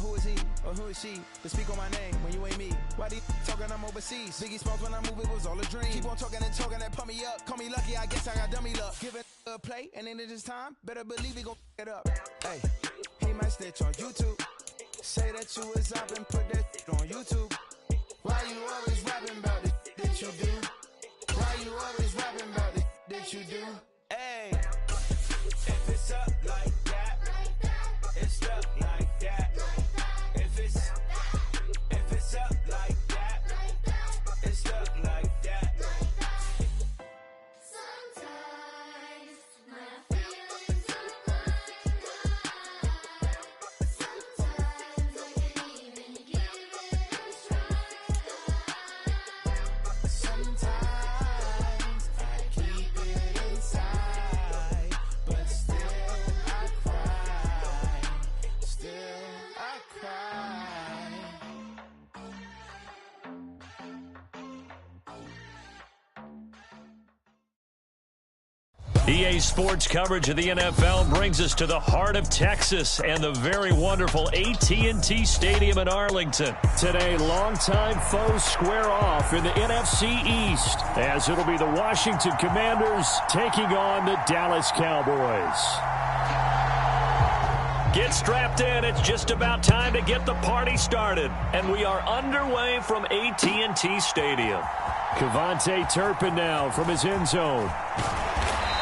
who is he or who is she to speak on my name when you ain't me? Why they talking I'm overseas? Biggie Smalls when I move it was all a dream. Keep on talking and talking that pump me up. Call me lucky, I guess I got dummy luck. Give it a play and then this time, better believe he gon' it up. Hey, he might stitch on YouTube. Say that you was up and put that on YouTube. Why you always rapping about the that you do? Why you always rapping about the that you do? Hey, if it's up like that, it's up like that. If it's up like that, it's up like that. Sometimes my feelings are running high. Sometimes I can't even give it a try. Sometimes I keep it inside, but still I cry. Still I cry. EA Sports coverage of the NFL brings us to the heart of Texas and the very wonderful AT&T Stadium in Arlington. Today, longtime foes square off in the NFC East, as it'll be the Washington Commanders taking on the Dallas Cowboys. Get strapped in. It's just about time to get the party started. And we are underway from AT&T Stadium. Cavante Turpin now from his end zone.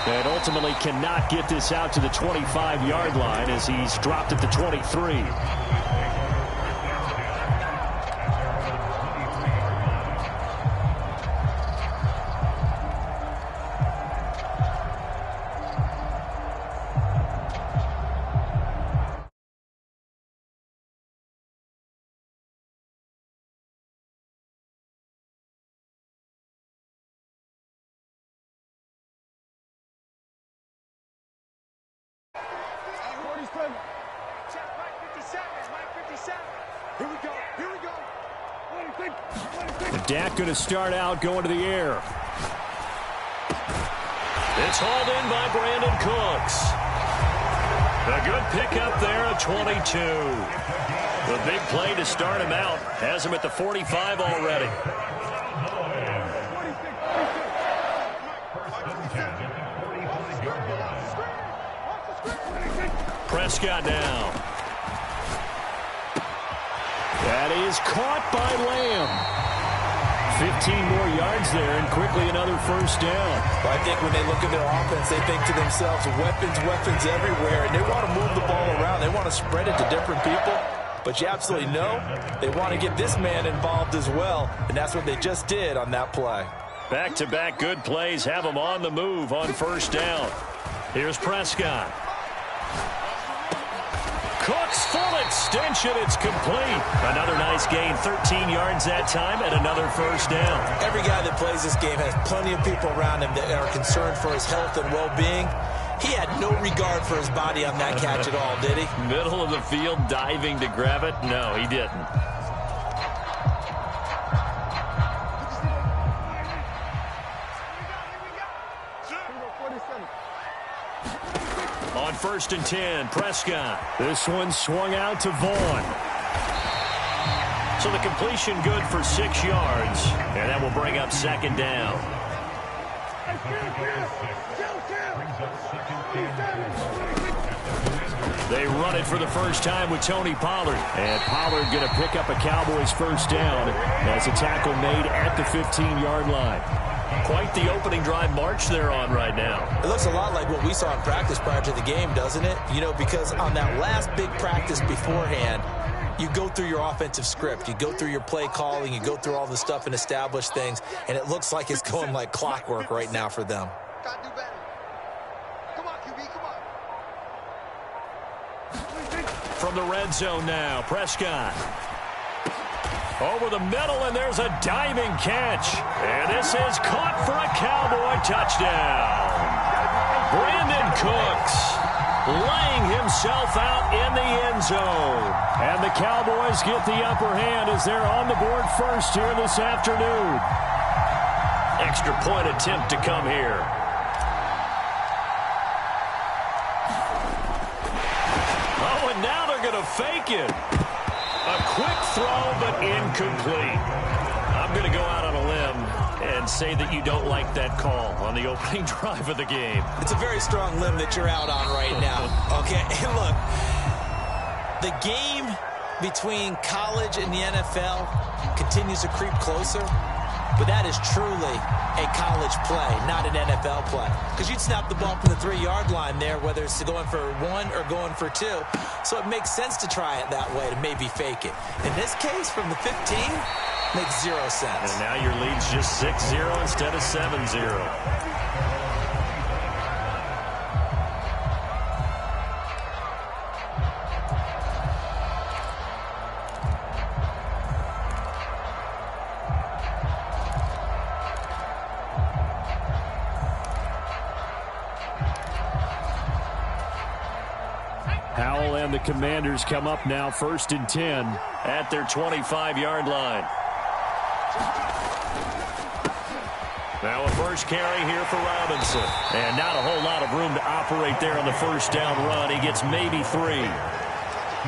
And ultimately cannot get this out to the 25-yard line as he's dropped at the 23. And Dak going to start out going to the air. It's hauled in by Brandon Cooks. A good pickup there at 22. The big play to start him out has him at the 45 already. Prescott now. That is caught by Lamb. 15 more yards there and quickly another first down. Well, I think when they look at their offense, they think to themselves, weapons everywhere, and they want to move the ball around. They want to spread it to different people, but you absolutely know they want to get this man involved as well, and that's what they just did on that play. Back-to-back good plays have them on the move on first down. Here's Prescott. Cooks full extension. It's complete. Another nice gain. 13 yards that time and another first down. Every guy that plays this game has plenty of people around him that are concerned for his health and well-being. He had no regard for his body on that catch at all, did he? Middle of the field, diving to grab it? No, he didn't. On 1st and 10, Prescott. This one swung out to Vaughn. So the completion good for 6 yards, and that will bring up second down. They run it for the first time with Tony Pollard. And Pollard going to pick up a Cowboys first down as a tackle made at the 15-yard line. Quite the opening drive march they're on right now. It looks a lot like what we saw in practice prior to the game, doesn't it? You know, because on that last big practice beforehand, you go through your offensive script. You go through your play calling. You go through all the stuff and establish things. And it looks like it's going like clockwork right now for them. Gotta do better. Come on, QB, come on. From the red zone now, Prescott. Over the middle, and there's a diving catch. And this is caught for a Cowboy touchdown. Brandon Cooks laying himself out in the end zone. And the Cowboys get the upper hand as they're on the board first here this afternoon. Extra point attempt to come here. Oh, and now they're going to fake it. throw, but incomplete. I'm going to go out on a limb and say that you don't like that call on the opening drive of the game. It's a very strong limb that you're out on right now. Okay, and look, the game between college and the NFL continues to creep closer, but that is truly a college play, not an NFL play. Because you'd snap the ball from the 3-yard line there, whether it's going for 1 or going for 2. So it makes sense to try it that way, to maybe fake it. In this case, from the 15, makes 0 sense. And now your lead's just 6-0 instead of 7-0. Howell and the Commanders come up now 1st and 10 at their 25-yard line. Now a first carry here for Robinson. And not a whole lot of room to operate there on the first down run. He gets maybe 3.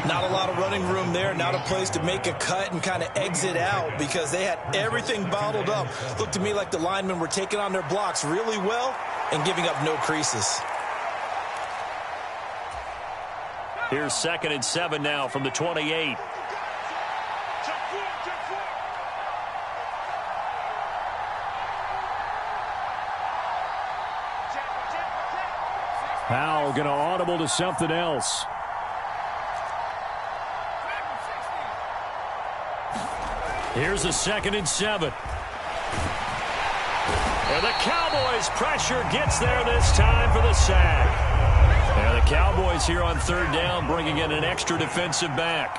Not a lot of running room there. Not a place to make a cut and kind of exit out because they had everything bottled up. Looked to me like the linemen were taking on their blocks really well and giving up no creases. Here's 2nd and 7 now from the 28. Howell going to audible to something else. Here's a 2nd and 7. And the Cowboys' pressure gets there this time for the sack. And the Cowboys here on 3rd down, bringing in an extra defensive back.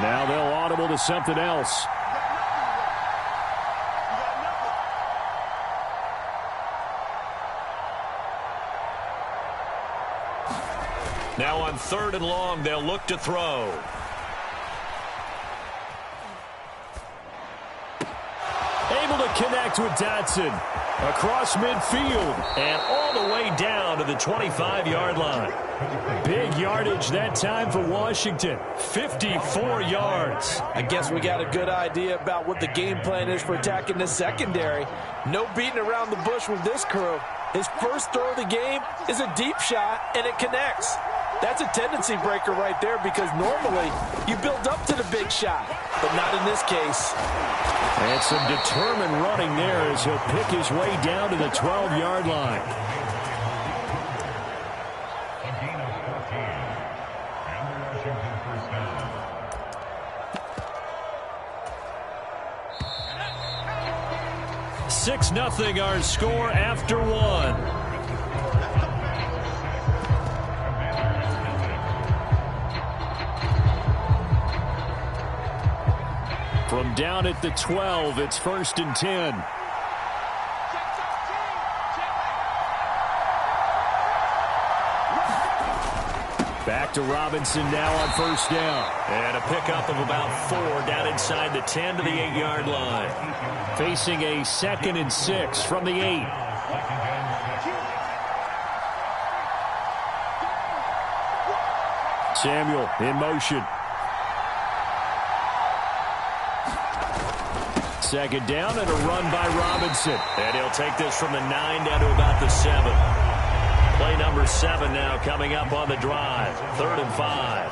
Now they'll audible to something else. Now on 3rd and long, they'll look to throw. Able to connect with Dotson across midfield and all the way down to the 25-yard line. Big yardage that time for Washington, 54 yards. I guess we got a good idea about what the game plan is for attacking this secondary. No beating around the bush with this crew. His first throw of the game is a deep shot, and it connects. That's a tendency breaker right there because normally you build up to the big shot, but not in this case. And some determined running there as he'll pick his way down to the 12-yard line. Six 0 our score after 1. From down at the 12, it's 1st and 10. Back to Robinson now on 1st down. And a pickup of about 4 down inside the 10 to the 8-yard line. Facing a 2nd and 6 from the 8. Samuel in motion. 2nd down and a run by Robinson. And he'll take this from the 9 down to about the 7. Play number 7 now coming up on the drive. 3rd and 5.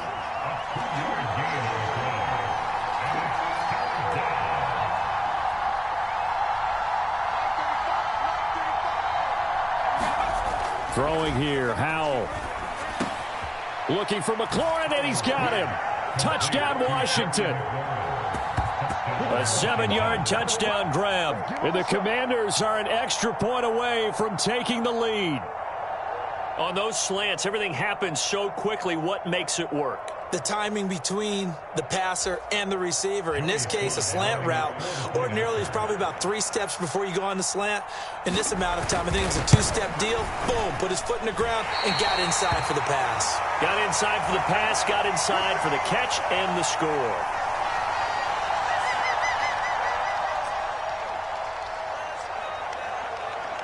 Throwing here, Howell. Looking for McLaurin, and he's got him. Touchdown, Washington. A 7-yard touchdown grab. And the Commanders are an extra point away from taking the lead. On those slants, everything happens so quickly. What makes it work? The timing between the passer and the receiver. In this case, a slant route ordinarily is probably about 3 steps before you go on the slant. In this amount of time, I think it's a 2-step deal. Boom, put his foot in the ground and got inside for the pass. Got inside for the pass, got inside for the catch and the score.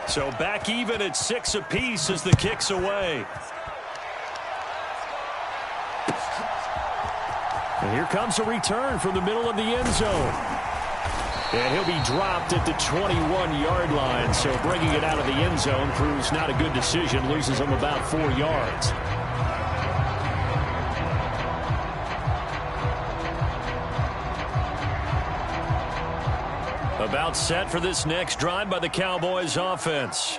So back even at 6 apiece as the kick's away. And here comes a return from the middle of the end zone. And he'll be dropped at the 21-yard line. So bringing it out of the end zone proves not a good decision. Loses him about 4 yards. About set for this next drive by the Cowboys offense.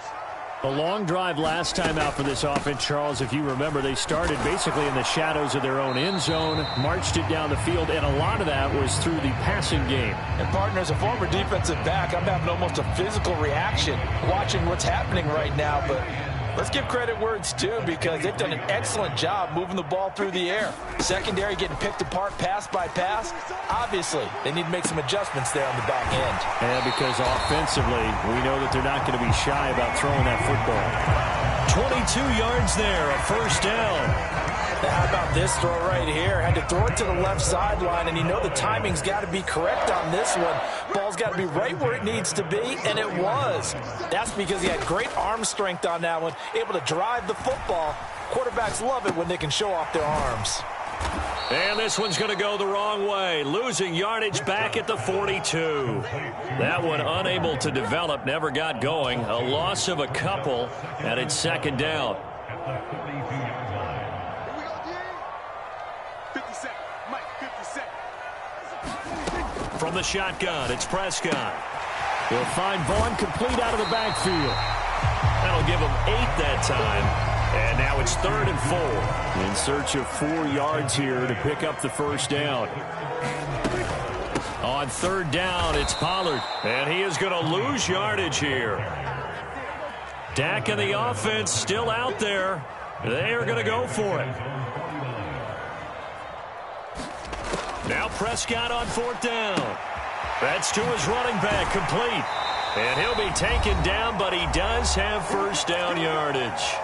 A long drive last time out for this offense, Charles. If you remember, they started basically in the shadows of their own end zone, marched it down the field, and a lot of that was through the passing game. And partner, as a former defensive back, I'm having almost a physical reaction watching what's happening right now. But let's give credit where it's due, because they've done an excellent job moving the ball through the air. Secondary getting picked apart pass by pass. Obviously, they need to make some adjustments there on the back end. And because offensively, we know that they're not going to be shy about throwing that football. 22 yards there, a first down. Now, how about this throw right here? Had to throw it to the left sideline, and you know the timing's got to be correct on this one. Ball's got to be right where it needs to be, and it was. That's because he had great arm strength on that one, able to drive the football. Quarterbacks love it when they can show off their arms. And this one's going to go the wrong way, losing yardage back at the 42. That one unable to develop, never got going. A loss of a couple, and it's second down. From the shotgun, it's Prescott. He'll find Vaughn complete out of the backfield. That'll give him 8 that time. And now it's 3rd and 4. In search of 4 yards here to pick up the first down. On 3rd down, it's Pollard. And he is going to lose yardage here. Dak and the offense still out there. They are going to go for it. Now Prescott on 4th down. That's to his running back, complete. And he'll be taken down, but he does have first down yardage.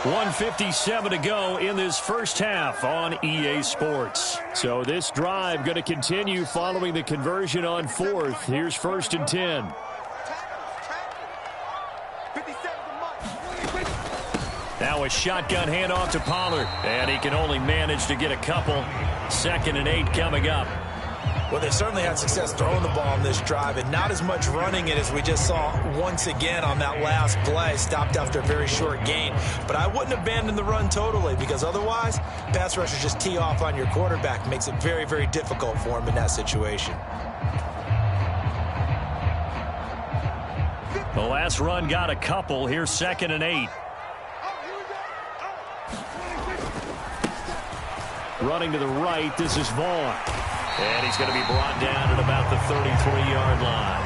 1:57 to go in this first half on EA Sports. So this drive going to continue following the conversion on 4th. Here's 1st and 10. Now a shotgun handoff to Pollard. And he can only manage to get a couple. 2nd and 8 coming up. Well, they certainly had success throwing the ball on this drive, and not as much running it as we just saw once again on that last play. Stopped after a very short gain. But I wouldn't abandon the run totally, because otherwise, pass rushers just tee off on your quarterback. Makes it very, very difficult for him in that situation. The last run got a couple. Here's 2nd and 8. Running to the right, this is Vaughn. And he's going to be brought down at about the 33-yard line.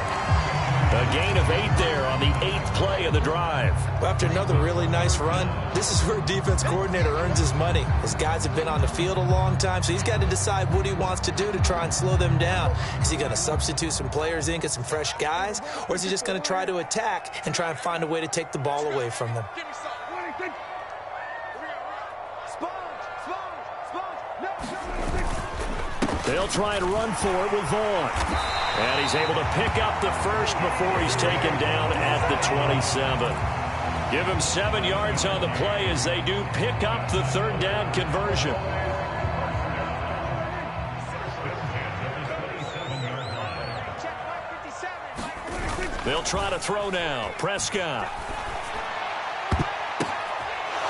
A gain of 8 there on the 8th play of the drive. Well, after another really nice run, this is where a defense coordinator earns his money. His guys have been on the field a long time, so he's got to decide what he wants to do to try and slow them down. Is he going to substitute some players in, get some fresh guys, or is he just going to try to attack and try and find a way to take the ball away from them? They'll try and run for it with Vaughn. And he's able to pick up the first before he's taken down at the 27. Give him 7 yards on the play as they do pick up the 3rd down conversion. They'll try to throw now. Prescott.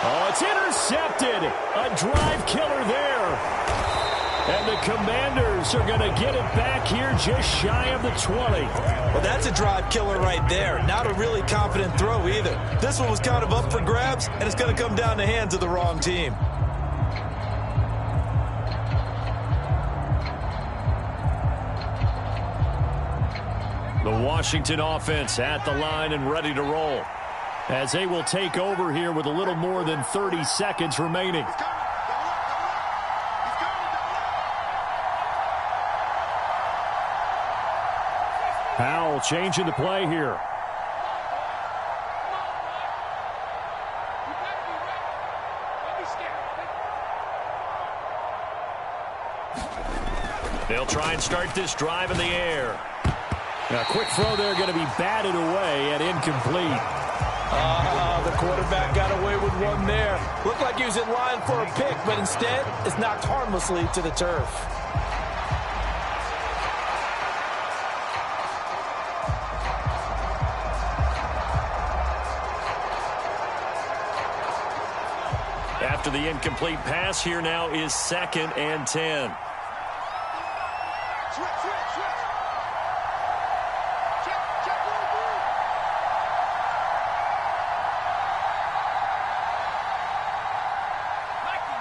Oh, it's intercepted. A drive killer there. And the Commanders are going to get it back here just shy of the 20. Well, that's a drive killer right there. Not a really confident throw either. This one was kind of up for grabs, and it's going to come down the hands of the wrong team. The Washington offense at the line and ready to roll, as they will take over here with a little more than 30 seconds remaining. Powell changing the play here. They'll try and start this drive in the air. Now, quick throw there going to be batted away and incomplete. The quarterback got away with one there. Looked like he was in line for a pick, but instead is knocked harmlessly to the turf. After the incomplete pass, here now is 2nd and 10.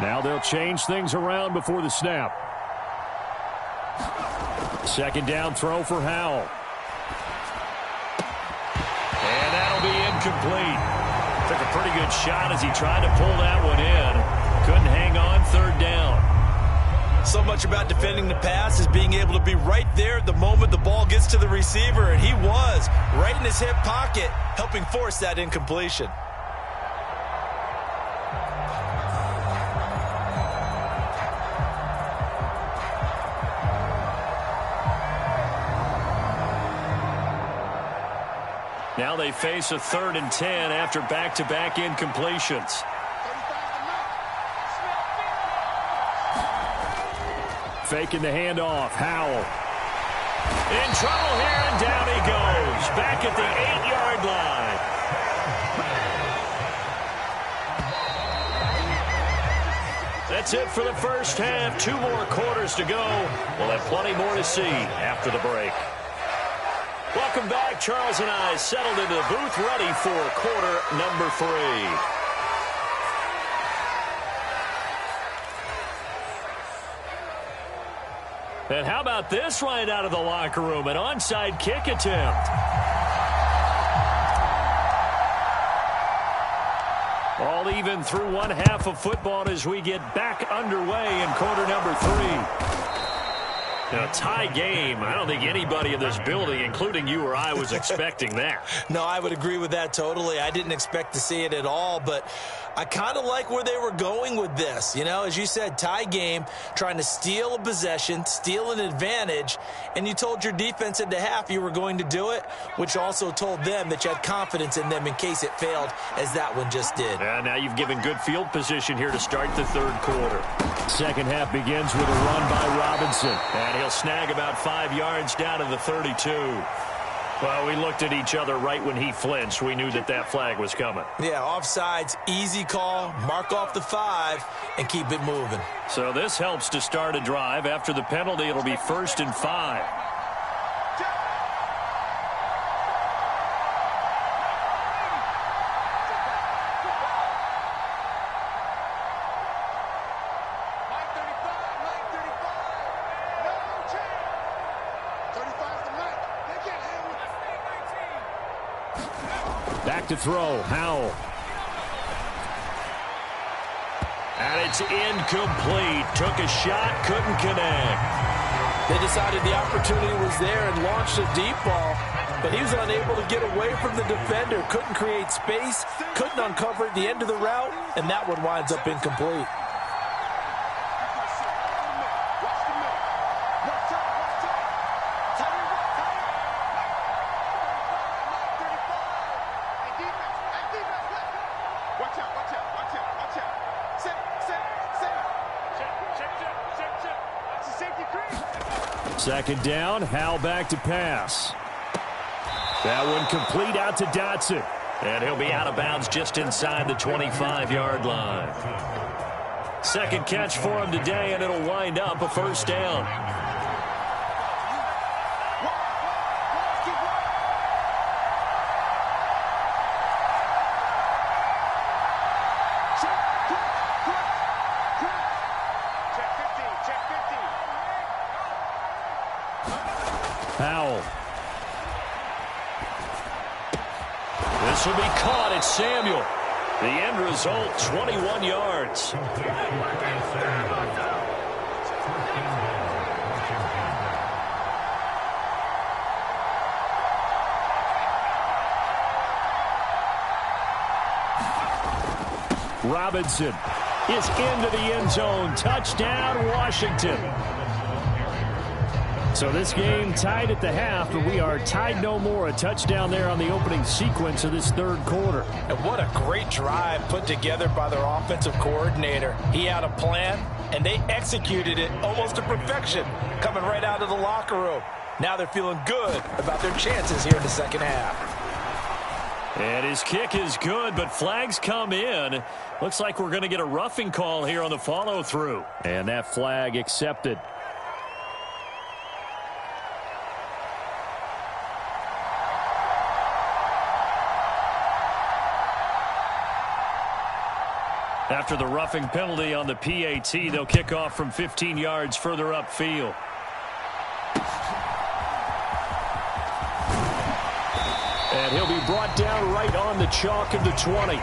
Now they'll change things around before the snap. 2nd down throw for Howell. And that'll be incomplete. Took a pretty good shot as he tried to pull that one in. Couldn't hang on, 3rd down. So much about defending the pass is being able to be right there at the moment the ball gets to the receiver, and he was right in his hip pocket, helping force that incompletion. Now they face a 3rd and 10 after back-to-back incompletions. Faking the handoff. Howell. In trouble here, and down he goes. Back at the 8-yard line. That's it for the first half. 2 more quarters to go. We'll have plenty more to see after the break. Welcome back. Charles and I settled into the booth, ready for quarter number 3. And how about this right out of the locker room? An onside kick attempt. All even through one half of football as we get back underway in quarter number 3. A tie game. I don't think anybody in this building, including you or I, was expecting that. No, I would agree with that totally. I didn't expect to see it at all, but I kind of like where they were going with this. You know, as you said, tie game, trying to steal a possession, steal an advantage, and you told your defense at the half you were going to do it, which also told them that you had confidence in them in case it failed, as that one just did. And now you've given good field position here to start the 3rd quarter. Second half begins with a run by Robinson. And he'll snag about 5 yards down to the 32. Well, we looked at each other right when he flinched. We knew that that flag was coming. Yeah, offsides, easy call, mark off the 5, and keep it moving. So this helps to start a drive. After the penalty, it'll be 1st and 5. Back to throw, Howell. And it's incomplete. Took a shot, couldn't connect. They decided the opportunity was there and launched a deep ball, but he was unable to get away from the defender. Couldn't create space, couldn't uncover at the end of the route, and that one winds up incomplete. Second down, Howell back to pass. That one complete out to Dotson. And he'll be out of bounds just inside the 25-yard line. Second catch for him today, and it'll wind up a 1st down. Howell. This will be caught at Samuel. The end result, 21 yards. Robinson is into the end zone. Touchdown, Washington. So this game tied at the half, but we are tied no more. A touchdown there on the opening sequence of this third quarter. And what a great drive put together by their offensive coordinator. He had a plan, and they executed it almost to perfection, coming right out of the locker room. Now they're feeling good about their chances here in the second half. And his kick is good, but flags come in. Looks like we're going to get a roughing call here on the follow-through. And that flag accepted. After the roughing penalty on the PAT, they'll kick off from 15 yards further upfield. And he'll be brought down right on the chalk of the 20.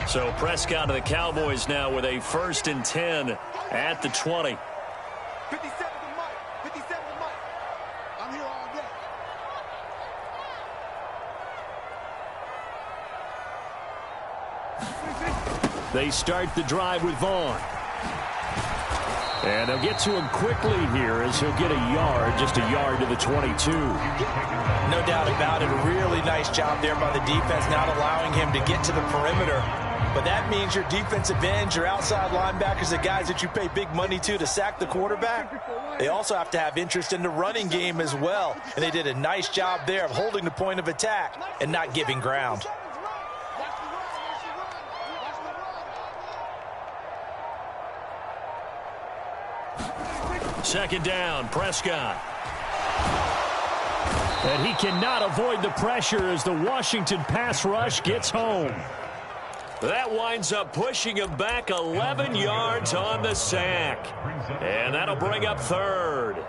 So Prescott of the Cowboys now with a 1st and 10 at the 20. 57 to Mike. 57 to Mike. I'm here all day. They start the drive with Vaughn. And they'll get to him quickly here as he'll get a yard, just a yard to the 22. No doubt about it. A really nice job there by the defense, not allowing him to get to the perimeter. But that means your defensive ends, your outside linebackers, the guys that you pay big money to sack the quarterback, they also have to have interest in the running game as well. And they did a nice job there of holding the point of attack and not giving ground. Second down, Prescott. And he cannot avoid the pressure as the Washington pass rush gets home. That winds up pushing him back 11 yards on the sack. And that'll bring up 3rd.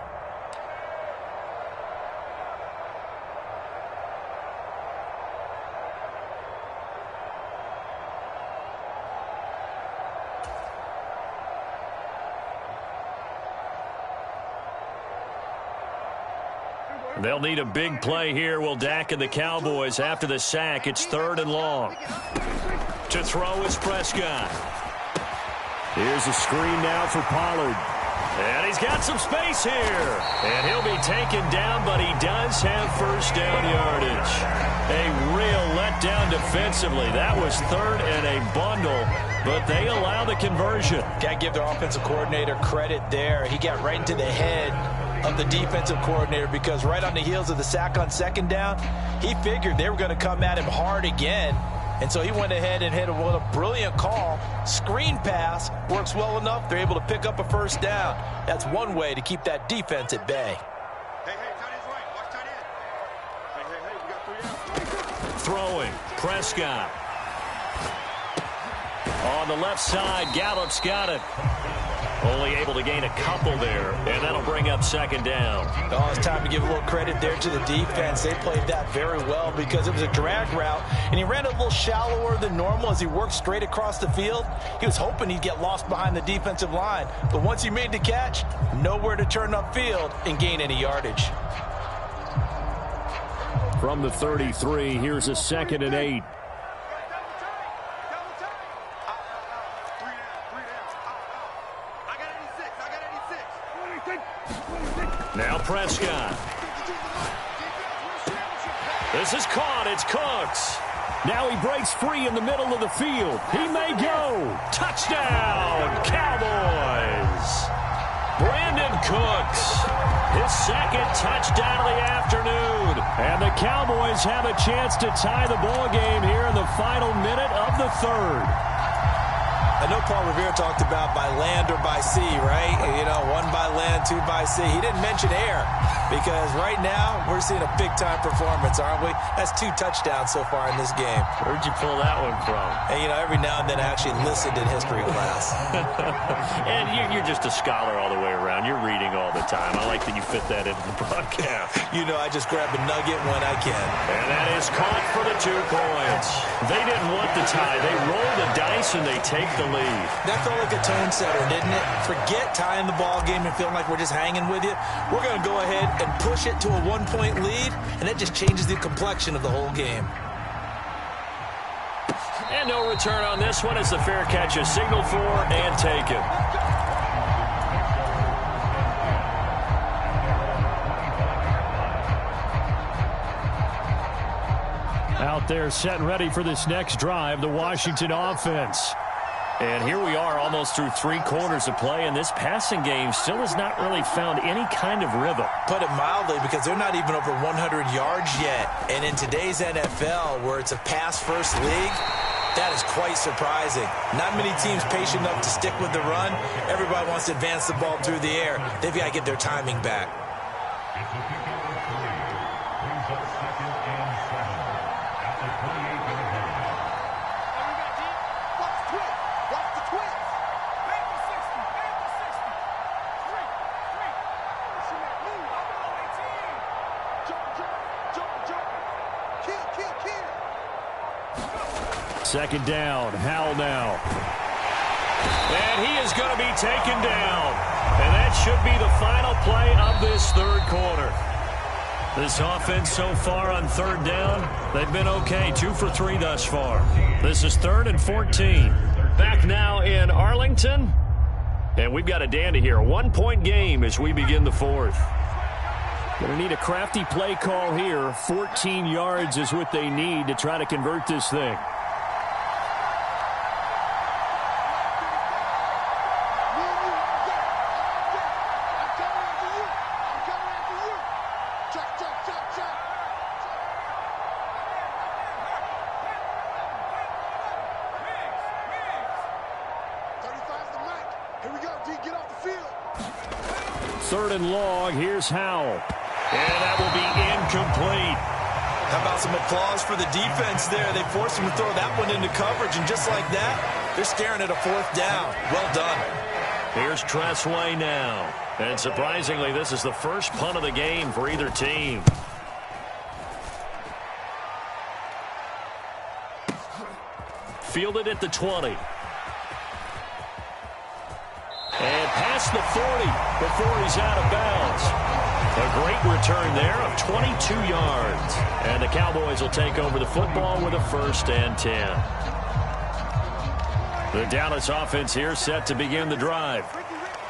They'll need a big play here, will Dak and the Cowboys. After the sack, it's 3rd and long. To throw is Prescott. Here's a screen now for Pollard. And he's got some space here. And he'll be taken down, but he does have 1st down yardage. A real letdown defensively. That was 3rd and a bundle, but they allow the conversion. Got to give their offensive coordinator credit there. He got right into the head of the defensive coordinator because right on the heels of the sack on 2nd down, he figured they were going to come at him hard again. And so he went ahead and hit what a brilliant call. Screen pass works well enough. They're able to pick up a 1st down. That's one way to keep that defense at bay. Hey, tight end's right. Watch tight end. Hey, we got 3 outs. Throwing, Prescott. On the left side, Gallup's got it. Only able to gain a couple there, and that'll bring up 2nd down. Oh, it's time to give a little credit there to the defense. They played that very well because it was a drag route, and he ran a little shallower than normal as he worked straight across the field. He was hoping he'd get lost behind the defensive line, but once he made the catch, nowhere to turn upfield and gain any yardage. From the 33, here's a 2nd and 8. Now Prescott. This is caught. It's Cooks. Now he breaks free in the middle of the field. He may go. Touchdown, Cowboys. Brandon Cooks. His 2nd touchdown of the afternoon. And the Cowboys have a chance to tie the ball game here in the final minute of the 3rd. I know Paul Revere talked about by land or by sea, right? You know, 1 by land, 2 by sea. He didn't mention air because right now we're seeing a big-time performance, aren't we? That's 2 touchdowns so far in this game. Where'd you pull that one from? And, you know, every now and then I actually listened in history class. And you're just a scholar all the way around. You're reading all the time. I like that you fit that into the broadcast. You know, I just grab a nugget when I can. And that is caught for the 2 points. They didn't want the tie. They roll the dice and they take the lead. That felt like a tone setter, didn't it? Forget tying the ball game and feeling like we're just hanging with you. We're going to go ahead and push it to a 1-point lead, and that just changes the complexion of the whole game. And no return on this one as the fair catch is signaled for and taken. Out there set and ready for this next drive, the Washington offense. And here we are almost through 3 quarters of play, and this passing game still has not really found any kind of rhythm. Put it mildly, because they're not even over 100 yards yet. And in today's NFL, where it's a pass-first league, that is quite surprising. Not many teams patient enough to stick with the run. Everybody wants to advance the ball through the air. They've got to get their timing back. Second down, Howell now. And he is going to be taken down. And that should be the final play of this 3rd quarter. This offense so far on 3rd down, they've been okay. 2 for 3 thus far. This is 3rd and 14. Back now in Arlington. And we've got a dandy here. A 1-point game as we begin the 4th. Going to need a crafty play call here. 14 yards is what they need to try to convert this thing. Third and long, here's Howell. And that will be incomplete. How about some applause for the defense there? They forced him to throw that one into coverage, and just like that, they're staring at a 4th down. Well done. Here's Tressway now. And surprisingly, this is the first punt of the game for either team. Fielded at the 20. And past the 40 before he's out of bounds. A great return there of 22 yards. And the Cowboys will take over the football with a 1st and 10. The Dallas offense here set to begin the drive.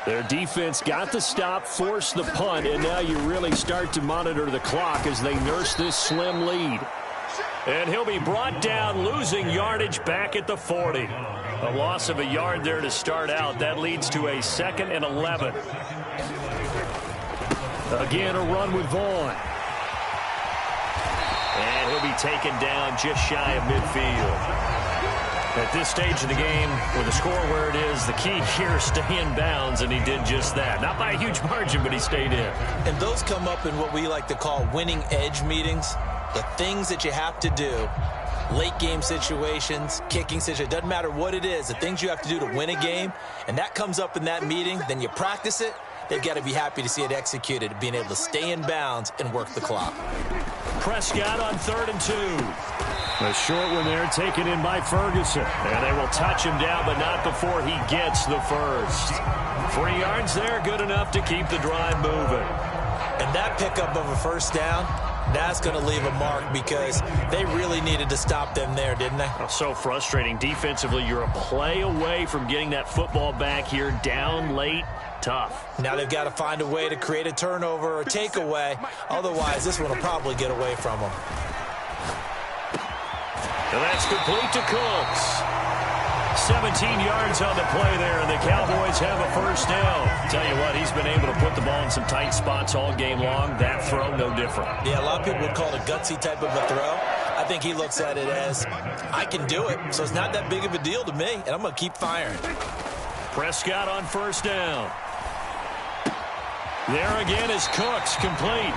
Their defense got the stop, forced the punt, and now you really start to monitor the clock as they nurse this slim lead. And he'll be brought down, losing yardage back at the 40. A loss of a yard there to start out. That leads to a 2nd and 11. Again, a run with Vaughn. And he'll be taken down just shy of midfield. At this stage of the game, with the score where it is, the key here is stay in bounds, and he did just that. Not by a huge margin, but he stayed in. And those come up in what we like to call winning edge meetings. The things that you have to do, late game situations, kicking situations, doesn't matter what it is, the things you have to do to win a game, and that comes up in that meeting, then you practice it. They've got to be happy to see it executed, being able to stay in bounds and work the clock. Prescott on 3rd and 2. A short one there taken in by Ferguson. And they will touch him down, but not before he gets the first. 3 yards there, good enough to keep the drive moving. And that pickup of a 1st down, that's going to leave a mark because they really needed to stop them there, didn't they? Oh, so frustrating. Defensively, you're a play away from getting that football back here down late. Tough. Now they've got to find a way to create a turnover or takeaway. Otherwise, this one will probably get away from them. And that's complete to Cooks. 17 yards on the play there, and the Cowboys have a 1st down. Tell you what, he's been able to put the ball in some tight spots all game long. That throw, no different. Yeah, a lot of people would call it a gutsy type of a throw. I think he looks at it as, I can do it, so it's not that big of a deal to me, and I'm going to keep firing. Prescott on 1st down. There again is Cooks, complete.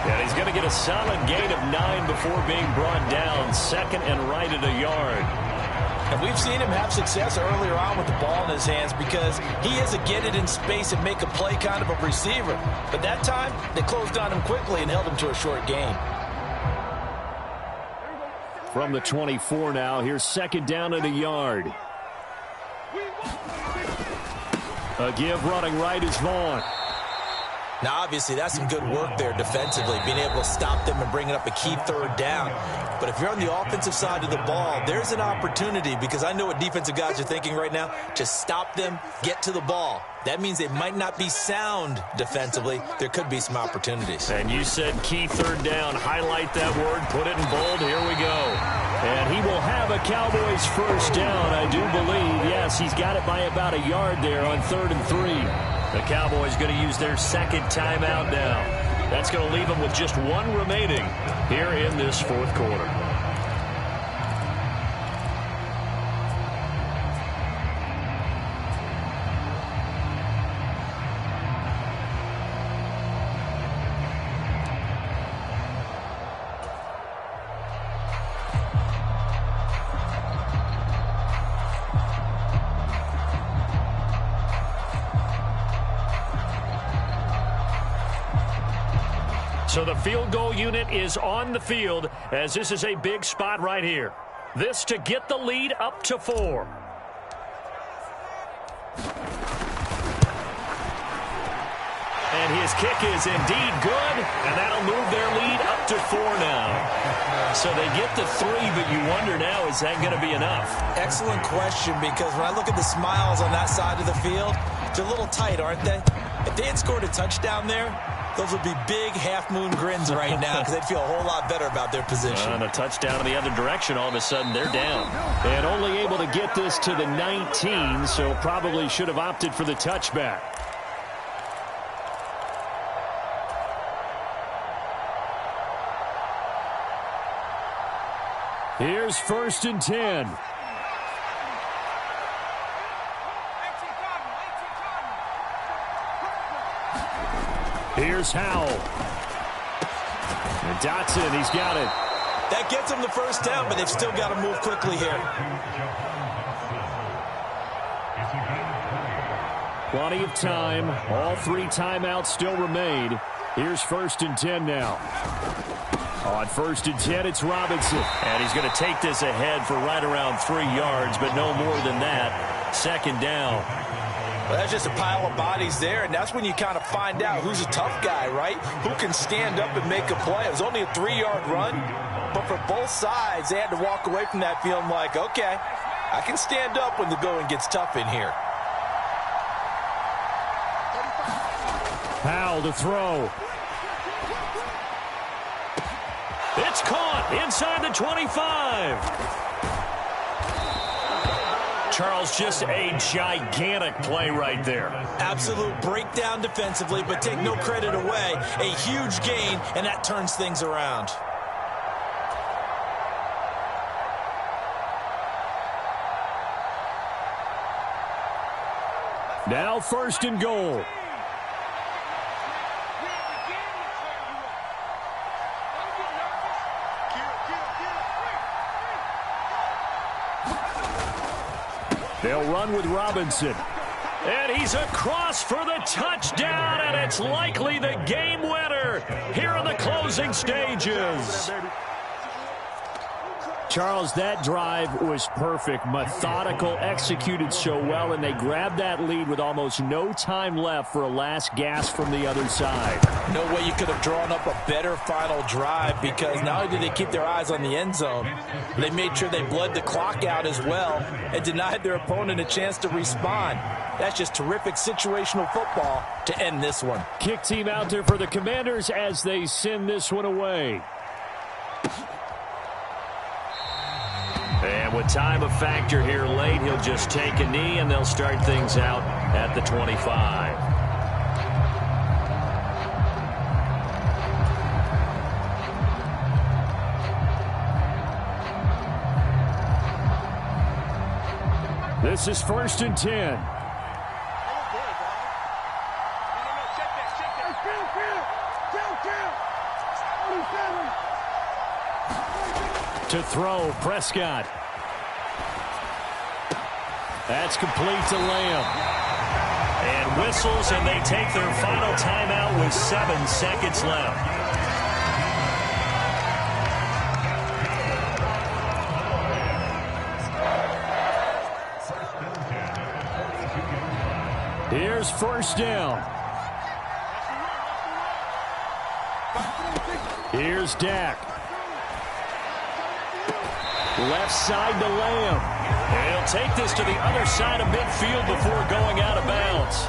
And he's going to get a solid gain of 9 before being brought down. 2nd and right at a yard. And we've seen him have success earlier on with the ball in his hands because he is a get it in space and make a play kind of a receiver. But that time, they closed on him quickly and held him to a short gain. From the 24 now, here's second down and a yard. A give running right is Vaughn. Now, obviously, that's some good work there defensively, being able to stop them and bringing up a key third down. But if you're on the offensive side of the ball, there's an opportunity because I know what defensive guys are thinking right now. Just stop them, get to the ball. That means they might not be sound defensively. There could be some opportunities. And you said key third down. Highlight that word. Put it in bold. Here we go. And he will have a Cowboys first down, I do believe. Yes, he's got it by about a yard there on 3rd and 3. The Cowboys going to use their second timeout now. That's going to leave them with just one remaining here in this fourth quarter. So the field goal unit is on the field as this is a big spot right here. This to get the lead up to 4. And his kick is indeed good, and that'll move their lead up to 4 now. So they get to 3, but you wonder now, is that going to be enough? Excellent question, because when I look at the smiles on that side of the field, they're a little tight, aren't they? If they had scored a touchdown there, those would be big half-moon grins right now because they'd feel a whole lot better about their position. And a touchdown in the other direction, all of a sudden they're down. And only able to get this to the 19, so probably should have opted for the touchback. Here's 1st and 10. Here's Howell. And Dotson, he's got it. That gets them the first down, but they've still got to move quickly here. Plenty of time. All 3 timeouts still remain. Here's 1st and 10 now. On 1st and 10, it's Robinson. And he's going to take this ahead for right around 3 yards, but no more than that. 2nd down. Well, that's just a pile of bodies there, and that's when you kind of find out who's a tough guy, right? Who can stand up and make a play. It was only a 3-yard run, but for both sides, they had to walk away from that feeling like, okay, I can stand up when the going gets tough in here. Howell to throw. It's caught inside the 25. Charles, just a gigantic play right there. Absolute breakdown defensively, but take no credit away. A huge gain, and that turns things around. Now 1st and goal. They'll run with Robinson. And he's across for the touchdown, and it's likely the game winner here in the closing stages. Charles, that drive was perfect, methodical, executed so well, and they grabbed that lead with almost no time left for a last gasp from the other side. No way you could have drawn up a better final drive because not only did they keep their eyes on the end zone, they made sure they bled the clock out as well and denied their opponent a chance to respond. That's just terrific situational football to end this one. Kick team out there for the Commanders as they send this one away. And with time a factor here late, he'll just take a knee, and they'll start things out at the 25. This is 1st and 10. To throw, Prescott. That's complete to Lamb. And whistles, and they take their final timeout with 7 seconds left. Here's first down. Here's Dak. Left side to Lamb. And he'll take this to the other side of midfield before going out of bounds.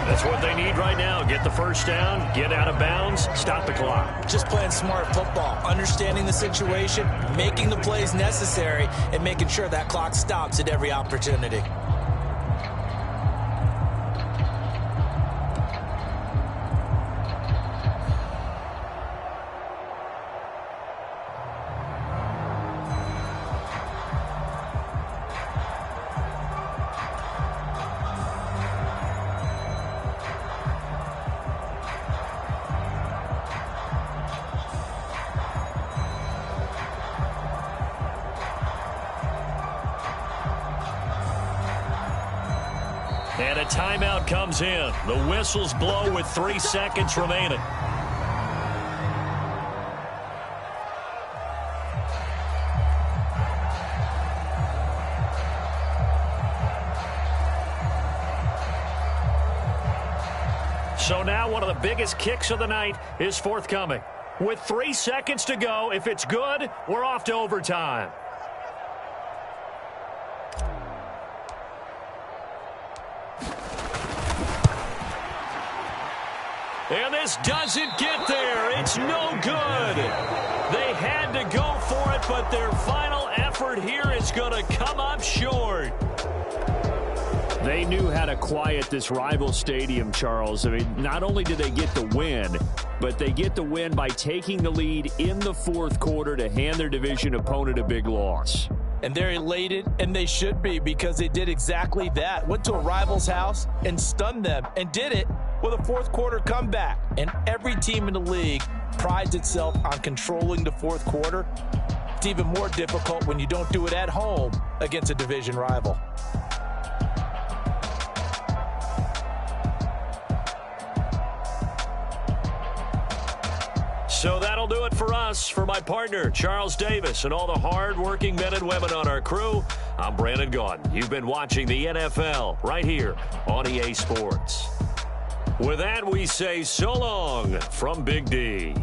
That's what they need right now. Get the first down, get out of bounds, stop the clock. Just playing smart football, understanding the situation, making the plays necessary, and making sure that clock stops at every opportunity. And a timeout comes in. The whistles blow with 3 seconds remaining. So now one of the biggest kicks of the night is forthcoming. With 3 seconds to go, if it's good, we're off to overtime. And this doesn't get there. It's no good. They had to go for it, but their final effort here is going to come up short. They knew how to quiet this rival stadium, Charles. I mean, not only did they get the win, but they get the win by taking the lead in the fourth quarter to hand their division opponent a big loss. And they're elated, and they should be, because they did exactly that. Went to a rival's house and stunned them, and did it with a fourth quarter comeback. And every team in the league prides itself on controlling the fourth quarter. It's even more difficult when you don't do it at home against a division rival. So that'll do it for us. For my partner, Charles Davis, and all the hard-working men and women on our crew, I'm Brandon Gaudin. You've been watching the NFL right here on EA Sports. With that, we say so long from Big D.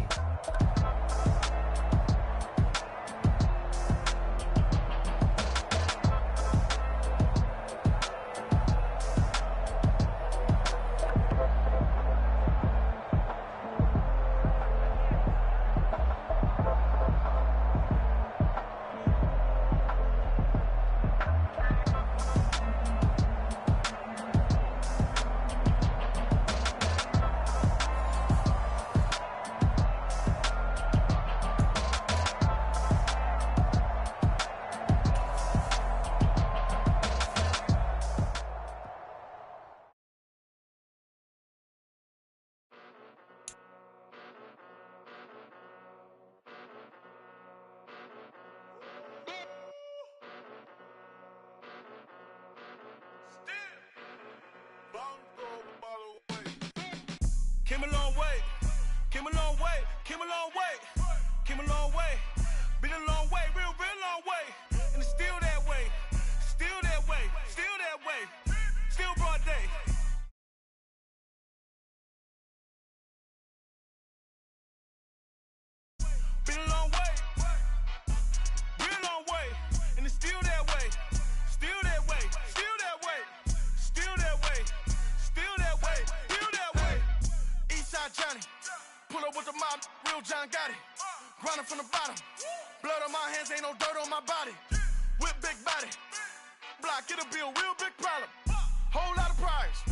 Came a long way, came a long way, came a long way, came a long way, been a long way, real long way, and it's still that way, still that way, still that way, still broad day. Been a long way, real long way, and it's still that way, still that way, still that way, still that way, still that way, still that way. Eastside Johnny, pull up with the mob, real John Gotti. Grinding from the bottom, blood on my hands, ain't no dirt on my body. Whip big body, block, it'll be a real big problem. Whole lot of priors,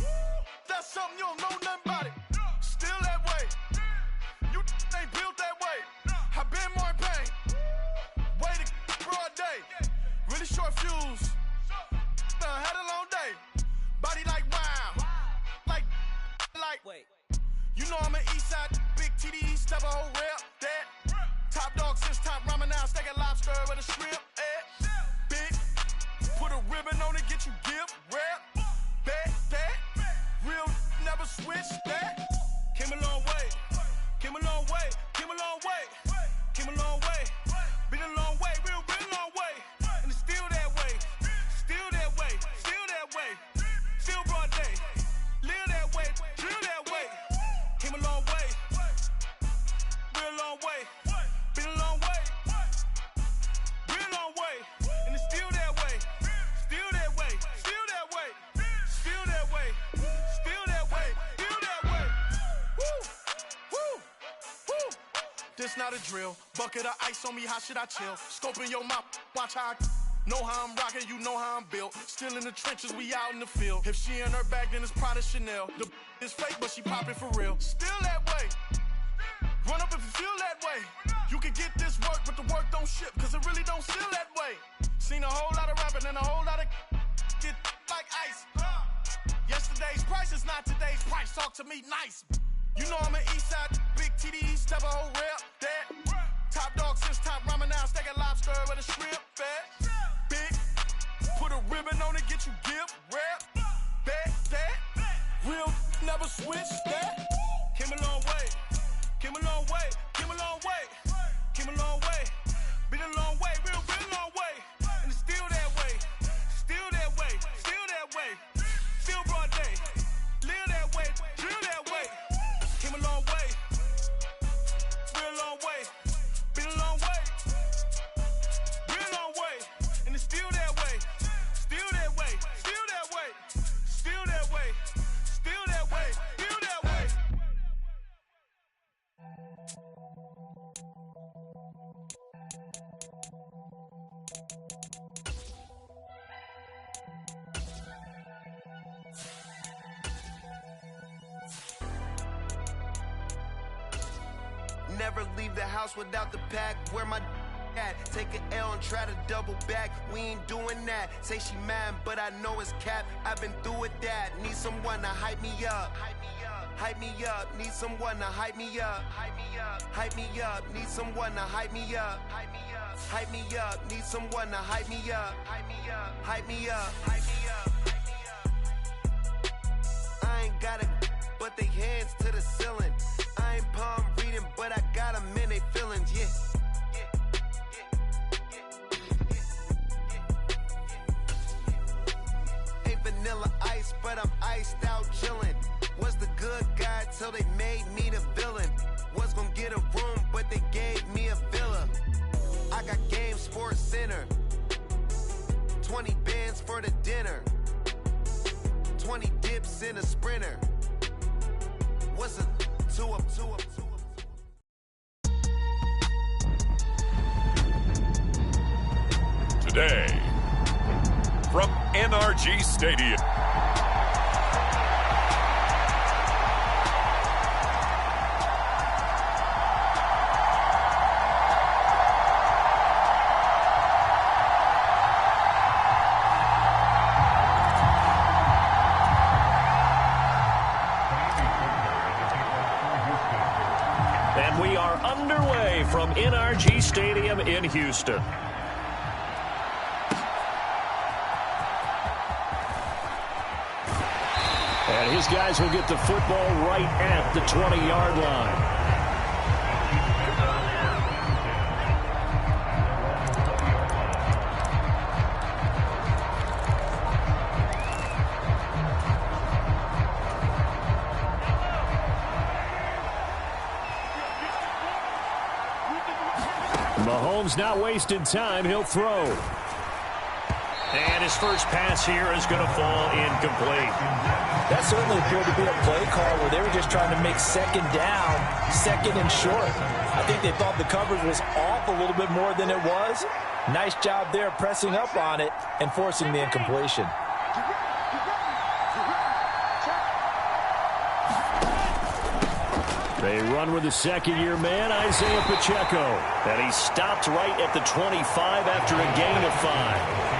that's something you don't know nothing about it. Still that way, you ain't built that way. I been more in pain, way to broad day. Really short fuse, had a long day. Body like wow, like. Wait. You know I'm an east side, big TDE, step a whole rep, that. Top dog since top ramen now, steak and lobster with a shrimp, Big, put a rib ribbon on it, get you gift, rep, bet, that. Real never switch that. Came a long way, came a long way, came a long way, came a long way. Been a long way, real long way. And it's still that way, still that way, still that way. Still broad day, live that way, drill that way. Came a long way, real long way. Been a long way, real long way. And it's still that way, still that way, still that way, still that way, still that way, still that way. Woo, woo, woo. This not a drill. Bucket of ice on me, how should I chill? Scoping your mouth, watch how I know how I'm rocking, you know how I'm built. Still in the trenches, we out in the field. If she in her bag, then it's Prada Chanel. The is fake, but she popping for real. Still that way. Run up if you feel that way. You can get this work, but the work don't ship, cause it really don't feel that way. Seen a whole lot of rapping and a whole lot of get like ice. Yesterday's price is not today's price. Talk to me nice. You know I'm an east side, big TDE, step a whole rep, that. Top dog since top ramen now, steak and lobster with a shrimp, fat. Big, put a ribbon on it, get you gift, rep, bet, that. Real never switch that. Came a long way, came a long way, came a long way, came a long way. Been a long way, real long way. And it's still that way, still that way, still that way. Still broad day, live that way, drill that way. Came a long way, real long way. Been a long way, real long way. And it's still that way, still that way, still that way, still that way, still that way, still that way. Never leave the house without the pack. Where my at? Take an L and try to double back. We ain't doing that. Say she mad, but I know it's cap. I've been through with that. Need someone to hype me up. Hype me up. Need someone to hype me up. Hype me up. Hype me up. Need someone to hype me up. Hype me up. Hype me up. Need someone to hype me up. Hype me up. Hype me up. Hype me up. I ain't got it, but they hands to the ceiling. I ain't palm reading, but I got them in they feelings, yeah. Ain't vanilla ice, but I'm iced out chillin'. Was the good guy till they made me the villain. Was gonna get a room, but they gave me a villa. I got Game Sports Center. 20 bands for the dinner. 20 dips in a sprinter. What's a 2 up, 2 up, 2 up? Today, from NRG Stadium. And we are underway from NRG Stadium in Houston. And his guys will get the football right at the 20-yard line. Mahomes not wasting time. He'll throw. And his first pass here is going to fall incomplete. That certainly appeared to be a play call where they were just trying to make second down, second and short. I think they thought the coverage was off a little bit more than it was. Nice job there pressing up on it and forcing the incompletion. They run with the second-year man, Isaiah Pacheco. And he stopped right at the 25 after a gain of 5.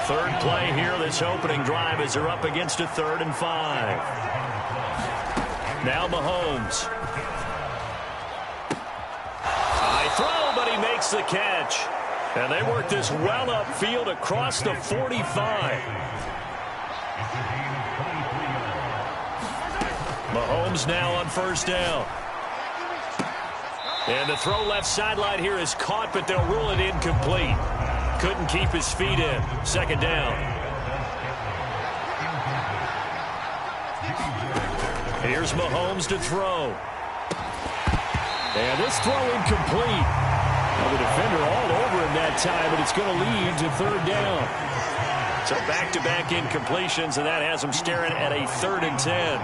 Third play here, this opening drive, as they're up against a 3rd and 5. Now Mahomes. High throw, but he makes the catch. And they work this well upfield across the 45. Mahomes now on first down. And the throw left sideline here is caught, but they'll rule it incomplete. Couldn't keep his feet in. Second down. Here's Mahomes to throw. And this throw incomplete. Well, the defender all over him that time, but it's going to lead to third down. So back-to-back incompletions, and that has him staring at a 3rd and 10.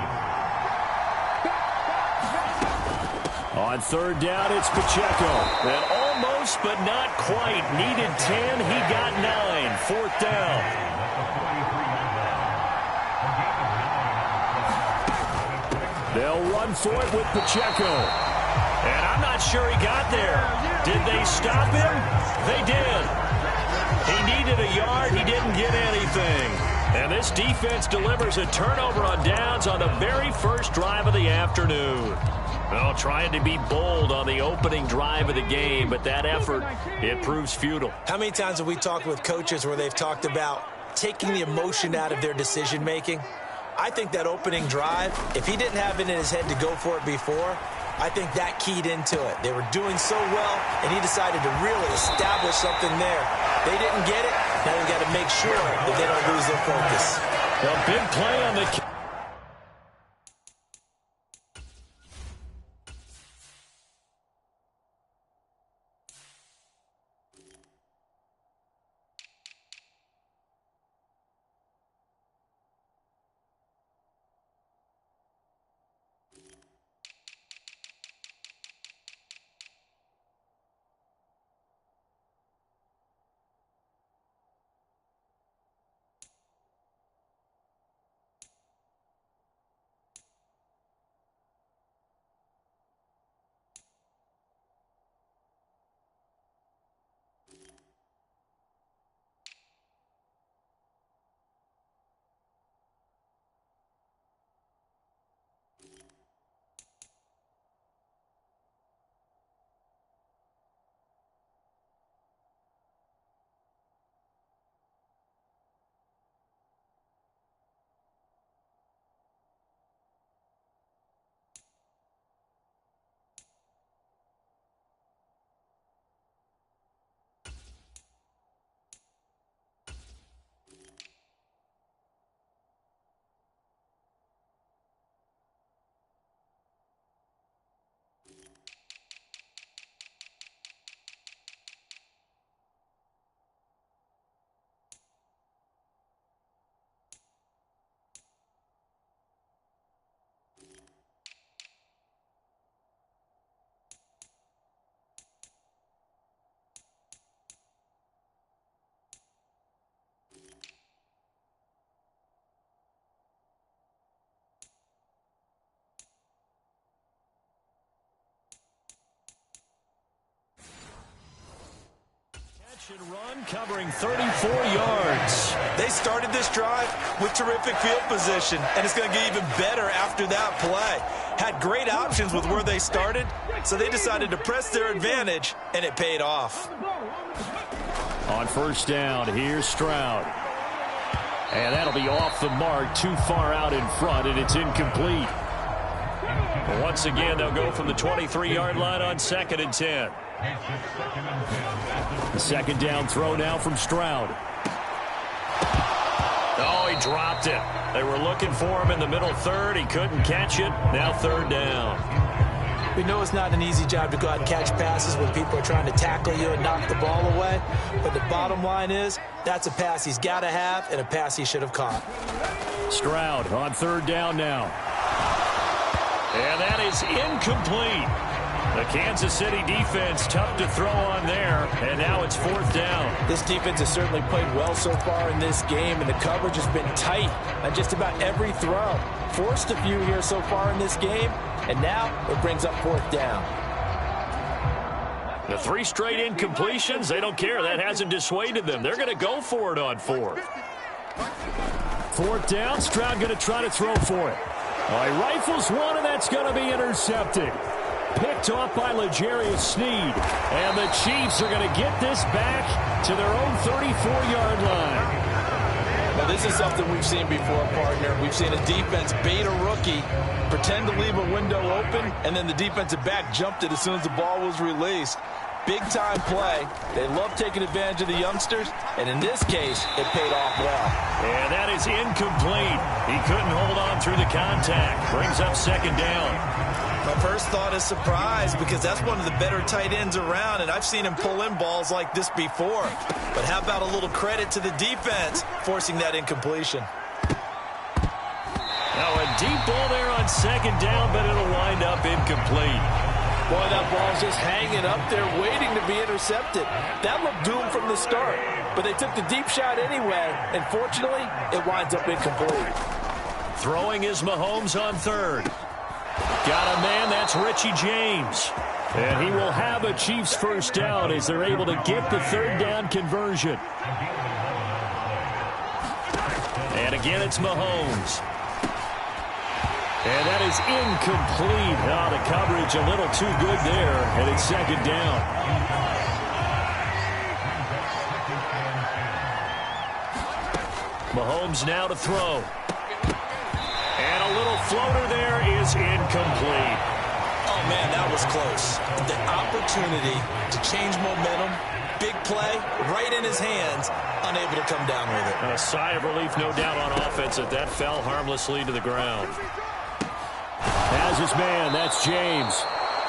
On third down, it's Pacheco. And almost, but not quite. Needed 10, he got 9. Fourth down. They'll run for it with Pacheco. And I'm not sure he got there. Did they stop him? They did. He needed a yard. He didn't get anything. And this defense delivers a turnover on downs on the very first drive of the afternoon. Well, trying to be bold on the opening drive of the game, but that effort, it proves futile. How many times have we talked with coaches where they've talked about taking the emotion out of their decision-making? I think that opening drive, if he didn't have it in his head to go for it before, I think that keyed into it. They were doing so well, and he decided to really establish something there. They didn't get it. Now they've got to make sure that they don't lose their focus. A big play on the... And run covering 34 yards. They started this drive with terrific field position, and it's going to get even better after that play. Had great options with where they started, so they decided to press their advantage, and it paid off. On first down, here's Stroud. And that'll be off the mark, too far out in front, and it's incomplete. But once again, they'll go from the 23-yard line on 2nd and 10. The second down throw now from Stroud. Oh, he dropped it. They were looking for him in the middle third. He couldn't catch it. Now third down. We know it's not an easy job to go out and catch passes when people are trying to tackle you and knock the ball away. But the bottom line is, that's a pass he's got to have and a pass he should have caught. Stroud on third down now. And that is incomplete. The Kansas City defense tough to throw on there, and now it's fourth down. This defense has certainly played well so far in this game, and the coverage has been tight on just about every throw. Forced a few here so far in this game, and now it brings up fourth down. The 3 straight incompletions, they don't care. That hasn't dissuaded them. They're going to go for it on fourth. Fourth down, Stroud going to try to throw for it. Oh, he rifles one, and that's going to be intercepted. picked off by L'Jarius Sneed. And the Chiefs are going to get this back to their own 34-yard line. Well, this is something we've seen before, partner. We've seen a defense bait a rookie, pretend to leave a window open, and then the defensive back jumped it as soon as the ball was released. Big-time play. They love taking advantage of the youngsters, and in this case, it paid off well. And that is incomplete. He couldn't hold on through the contact. Brings up second down. My first thought is surprise, because that's one of the better tight ends around, and I've seen him pull in balls like this before. But how about a little credit to the defense forcing that incompletion? Now a deep ball there on second down, but it'll wind up incomplete. Boy, that ball's just hanging up there waiting to be intercepted. That looked doomed from the start, but they took the deep shot anyway, and fortunately, it winds up incomplete. Throwing is Mahomes on third. Got a man, that's Richie James. And he will have a Chiefs first down as they're able to get the third down conversion. And again, it's Mahomes. And that is incomplete. Oh, the coverage a little too good there, and it's second down. Mahomes now to throw. And a little floater there is incomplete. Oh, man, that was close. The opportunity to change momentum, big play, right in his hands, unable to come down with it. A sigh of relief, no doubt, on offense that fell harmlessly to the ground. Has his man, that's James.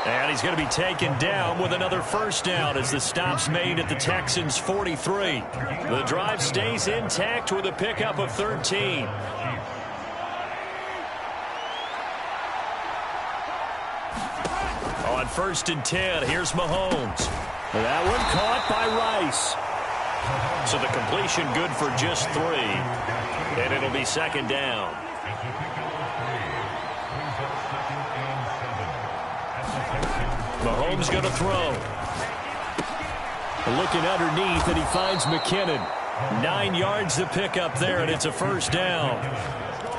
And he's going to be taken down with another first down as the stop's made at the Texans' 43. The drive stays intact with a pickup of 13. On first and 10, here's Mahomes. That one caught by Rice. So the completion good for just 3. And it'll be second down. Mahomes going to throw. Looking underneath, and he finds McKinnon. 9 yards to pick up there, and it's a first down.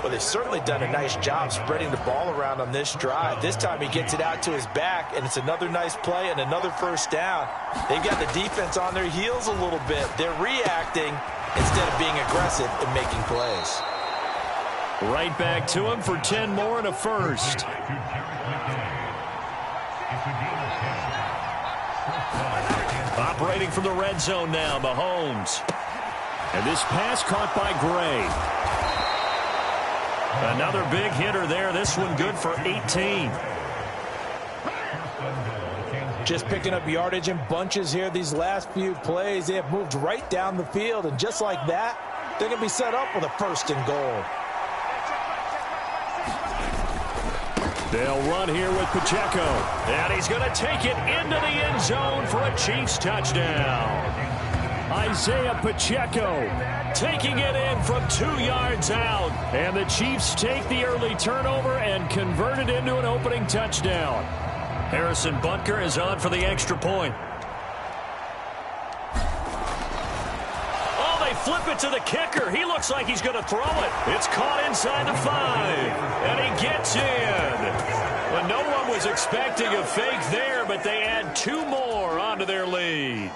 Well, they've certainly done a nice job spreading the ball around on this drive. This time he gets it out to his back, and it's another nice play and another first down. They've got the defense on their heels a little bit. They're reacting instead of being aggressive and making plays. Right back to him for 10 more and a first. Operating from the red zone now, Mahomes. And this pass caught by Gray. Another big hitter there. This one good for 18. Just picking up yardage in bunches here these last few plays. They have moved right down the field, and just like that, they're going to be set up with a first and goal. They'll run here with Pacheco. And he's going to take it into the end zone for a Chiefs touchdown. Isaiah Pacheco taking it in from 2 yards out. And the Chiefs take the early turnover and convert it into an opening touchdown. Harrison Butker is on for the extra point. Oh, they flip it to the kicker. He looks like he's going to throw it. It's caught inside the 5. And he gets in. Well, no one was expecting a fake there, but they add 2 more onto their lead.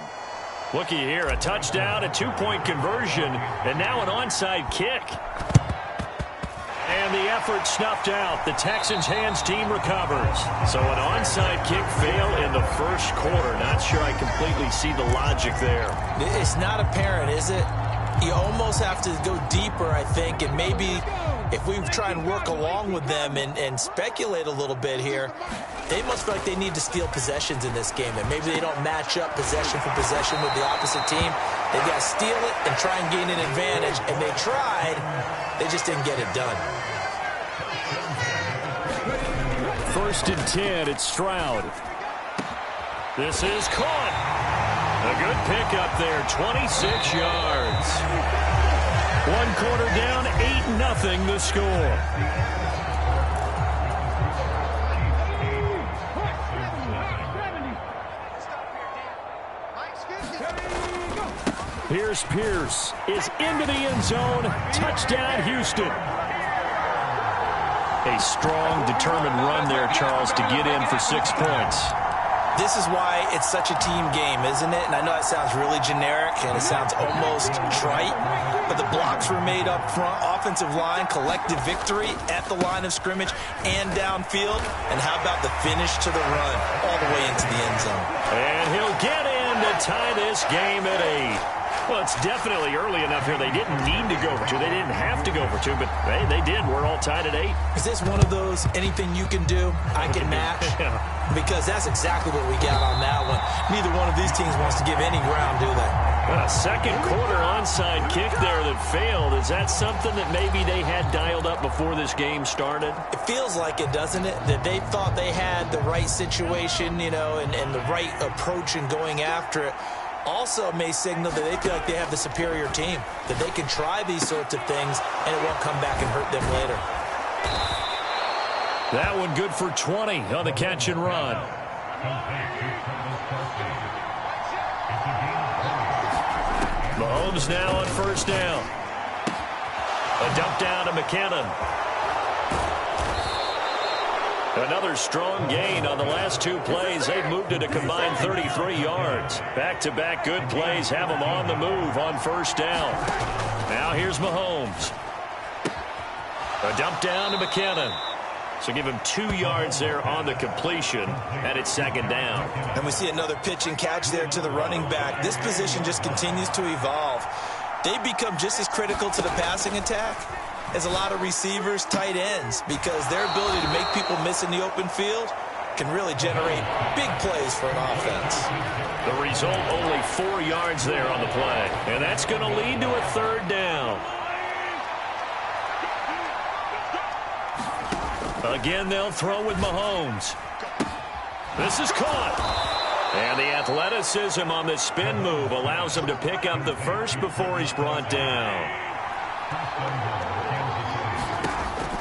Looky here, a touchdown, a 2-point conversion, and now an onside kick. And the effort snuffed out. The Texans' hands team recovers. So an onside kick fail in the first quarter. Not sure I completely see the logic there. It's not apparent, is it? You almost have to go deeper, I think, and maybe if we try and work along with them and speculate a little bit here, they must feel like they need to steal possessions in this game, and maybe they don't match up possession for possession with the opposite team. They've got to steal it and try and gain an advantage, and they tried. They just didn't get it done. First and 10, it's Stroud. This is caught. A good pickup there, 26 yards. 1 quarter down, 8-0 the score. Here's Pierce is into the end zone. Touchdown, Houston. A strong, determined run there, Charles, to get in for 6 points. This is why it's such a team game, isn't it? And I know that sounds really generic and it sounds almost trite, but the blocks were made up front, offensive line, collective victory at the line of scrimmage and downfield. And how about the finish to the run all the way into the end zone? And he'll get in to tie this game at 8. Well, it's definitely early enough here. They didn't need to go for 2. They didn't have to go for 2, but hey, they did. We're all tied at 8. Is this one of those anything you can do, I can match? Yeah. Because that's exactly what we got on that one. Neither one of these teams wants to give any ground, do they? A second quarter onside kick there that failed. Is that something that maybe they had dialed up before this game started? It feels like it, doesn't it? That they thought they had the right situation, and the right approach in going after it. Also may signal that they feel like they have the superior team, that they can try these sorts of things and it won't come back and hurt them later. That one good for 20 on the catch and run. Mahomes now on first down. A dump down to McKinnon. Another strong gain on the last 2 plays. They've moved it a combined 33 yards. Back-to-back good plays have them on the move on first down. Now here's Mahomes. A dump down to McKinnon. So give him 2 yards there on the completion, and it's second down. And we see another pitch and catch there to the running back. This position just continues to evolve. They become just as critical to the passing attack as a lot of receivers, tight ends, because their ability to make people miss in the open field can really generate big plays for an offense. The result, only 4 yards there on the play, and that's going to lead to a third down. Again, they'll throw with Mahomes. This is caught. And the athleticism on the spin move allows him to pick up the first before he's brought down.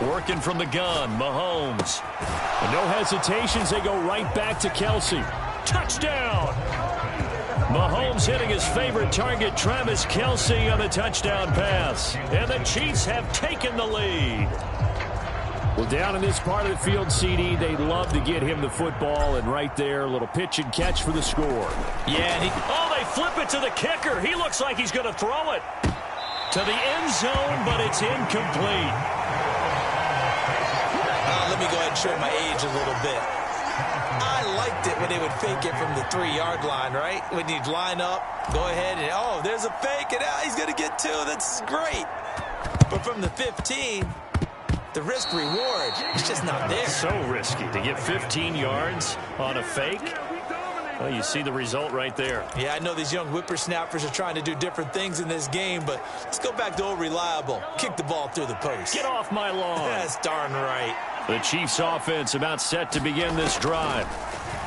Working from the gun, Mahomes. And no hesitations, they go right back to Kelsey. Touchdown! Mahomes hitting his favorite target, Travis Kelsey, on the touchdown pass. And the Chiefs have taken the lead. Well, down in this part of the field, CD, they love to get him the football, and right there, a little pitch and catch for the score. Yeah, and they flip it to the kicker. He looks like he's going to throw it to the end zone, but it's incomplete. Let me go ahead and show my age a little bit. I liked it when they would fake it from the 3-yard line, right? When you'd line up, go ahead and, oh, there's a fake, and he's going to get 2. That's great. But from the 15, the risk-reward is just not there. So risky to get 15 yards on a fake. Well, you see the result right there. Yeah, I know these young whippersnappers are trying to do different things in this game, but let's go back to old reliable. Kick the ball through the post. Get off my lawn. That's darn right. The Chiefs offense about set to begin this drive.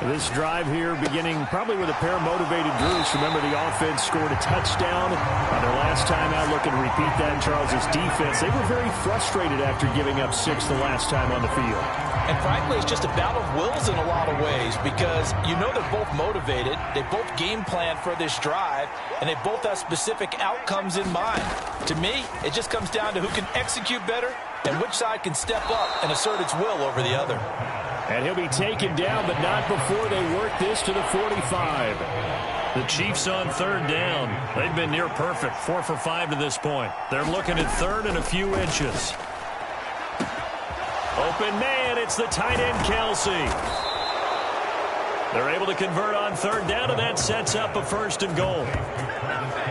This drive here beginning probably with a pair of motivated groups. Remember, the offense scored a touchdown on their last time out. Looking to repeat that in Charles's defense. They were very frustrated after giving up 6 the last time on the field. And frankly, it's just a battle of wills in a lot of ways, because you know they're both motivated. They both game plan for this drive, and they both have specific outcomes in mind. To me, it just comes down to who can execute better and which side can step up and assert its will over the other. And he'll be taken down, but not before they work this to the 45. The Chiefs on third down. They've been near perfect, 4 for 5 to this point. They're looking at third and a few inches. Open man, it's the tight end, Kelsey. They're able to convert on third down, and that sets up a first and goal.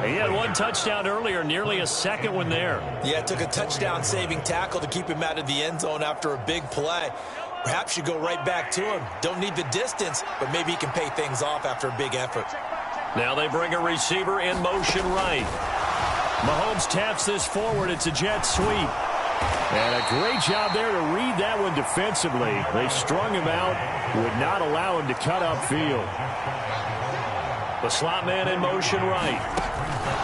He had 1 touchdown earlier, nearly a second one there. Yeah, it took a touchdown-saving tackle to keep him out of the end zone after a big play. Perhaps you go right back to him. Don't need the distance, but maybe he can pay things off after a big effort. Now they bring a receiver in motion right. Mahomes taps this forward. It's a jet sweep. And a great job there to read that one defensively. They strung him out, would not allow him to cut upfield. The slot man in motion right.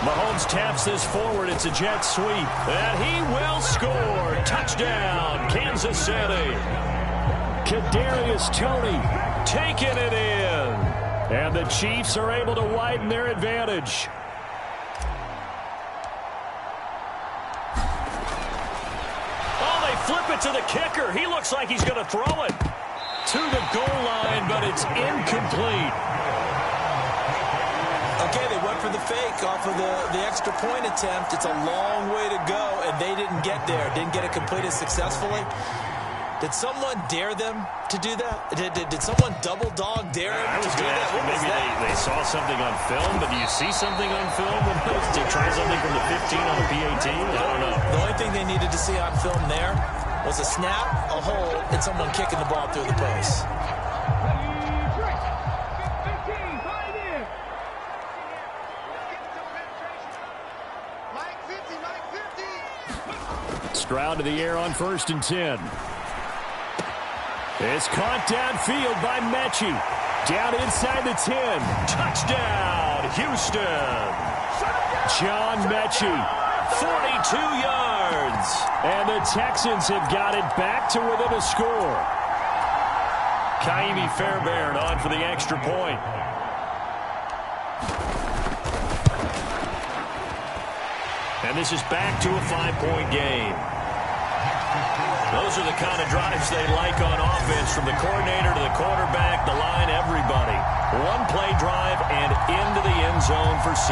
Mahomes taps this forward. It's a jet sweep. And he will score. Touchdown, Kansas City. Kadarius Toney taking it in. And the Chiefs are able to widen their advantage. flip it to the kicker. He looks like he's going to throw it to the goal line, but it's incomplete. Okay, they went for the fake off of the extra point attempt. It's a long way to go, and they didn't get there. Didn't get it completed successfully. Did someone dare them to do that? Did someone double dog dare them I was to do going to that? ask you, maybe they saw something on film, but do you see something on film to try something from the 15 on the PAT? I don't know. The only thing they needed to see on film there was a snap, a hold, and someone kicking the ball through the post. Stroud to the air on 1st and 10. It's caught downfield by Mechie. Down inside the 10. Touchdown, Houston. John Mechie, 42 yards. And the Texans have got it back to within a score. Kaimi Fairbairn on for the extra point. And this is back to a 5-point game. Those are the kind of drives they like on offense, from the coordinator to the quarterback, the line, everybody. One-play drive and into the end zone for 6.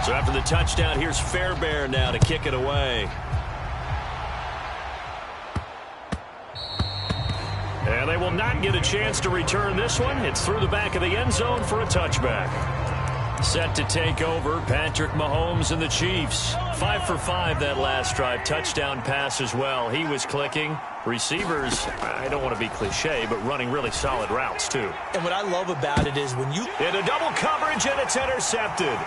So after the touchdown, here's Fairbairn now to kick it away. And they will not get a chance to return this one. It's through the back of the end zone for a touchback. Set to take over, Patrick Mahomes and the Chiefs. 5 for 5 that last drive. Touchdown pass as well. He was clicking. Receivers, I don't want to be cliche, but running really solid routes too. And what I love about it is when you... In a double coverage, and it's intercepted.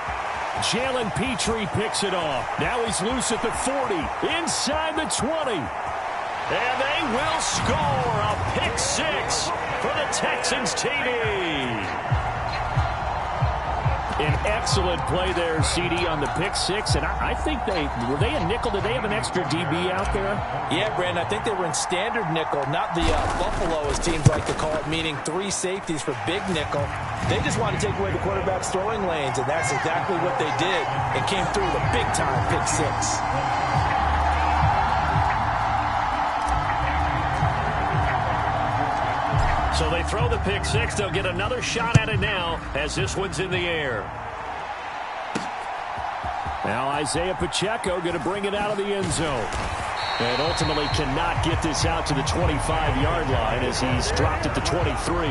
Jalen Petrie picks it off. Now he's loose at the 40, inside the 20. And they will score a pick 6 for the Texans TD. An excellent play there, CD, on the pick 6. And I think were they a nickel? Did they have an extra DB out there? Yeah, Brandon, I think they were in standard nickel, not the Buffalo, as teams like to call it, meaning 3 safeties for big nickel. They just want to take away the quarterback's throwing lanes, and that's exactly what they did, and came through with a big-time pick 6. So they throw the pick 6. They'll get another shot at it now as this one's in the air. Now Isaiah Pacheco going to bring it out of the end zone. And ultimately cannot get this out to the 25-yard line as he's dropped at the 23.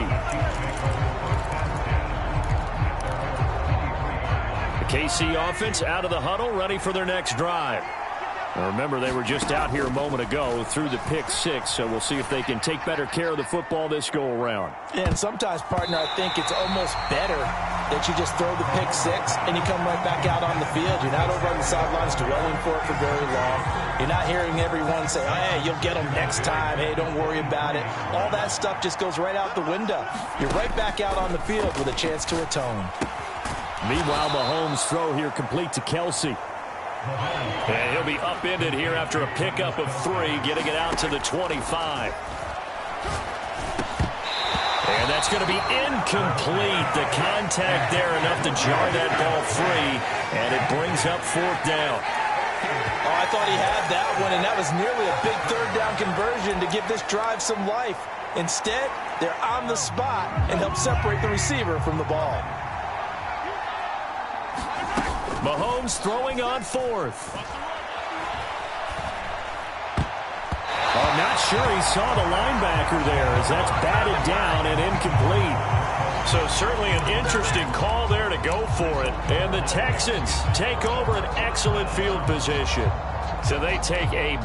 The KC offense out of the huddle, ready for their next drive. Now remember, they were just out here a moment ago through the pick 6, so we'll see if they can take better care of the football this go-around. And sometimes, partner, I think it's almost better that you just throw the pick 6 and you come right back out on the field. You're not over on the sidelines dwelling for it for very long. You're not hearing everyone say, oh, hey, you'll get them next time. Hey, don't worry about it. All that stuff just goes right out the window. You're right back out on the field with a chance to atone. Meanwhile, Mahomes' throw here complete to Kelsey. And he'll be upended here after a pickup of 3, getting it out to the 25. And that's going to be incomplete. The contact there enough to jar that ball free, and it brings up 4th down. Oh, I thought he had that one, and that was nearly a big 3rd down conversion to give this drive some life. Instead, they're on the spot and help separate the receiver from the ball. Mahomes throwing on 4th. I'm not sure he saw the linebacker there as that's batted down and incomplete. So certainly an interesting call there to go for it. And the Texans take over an excellent field position. So they take a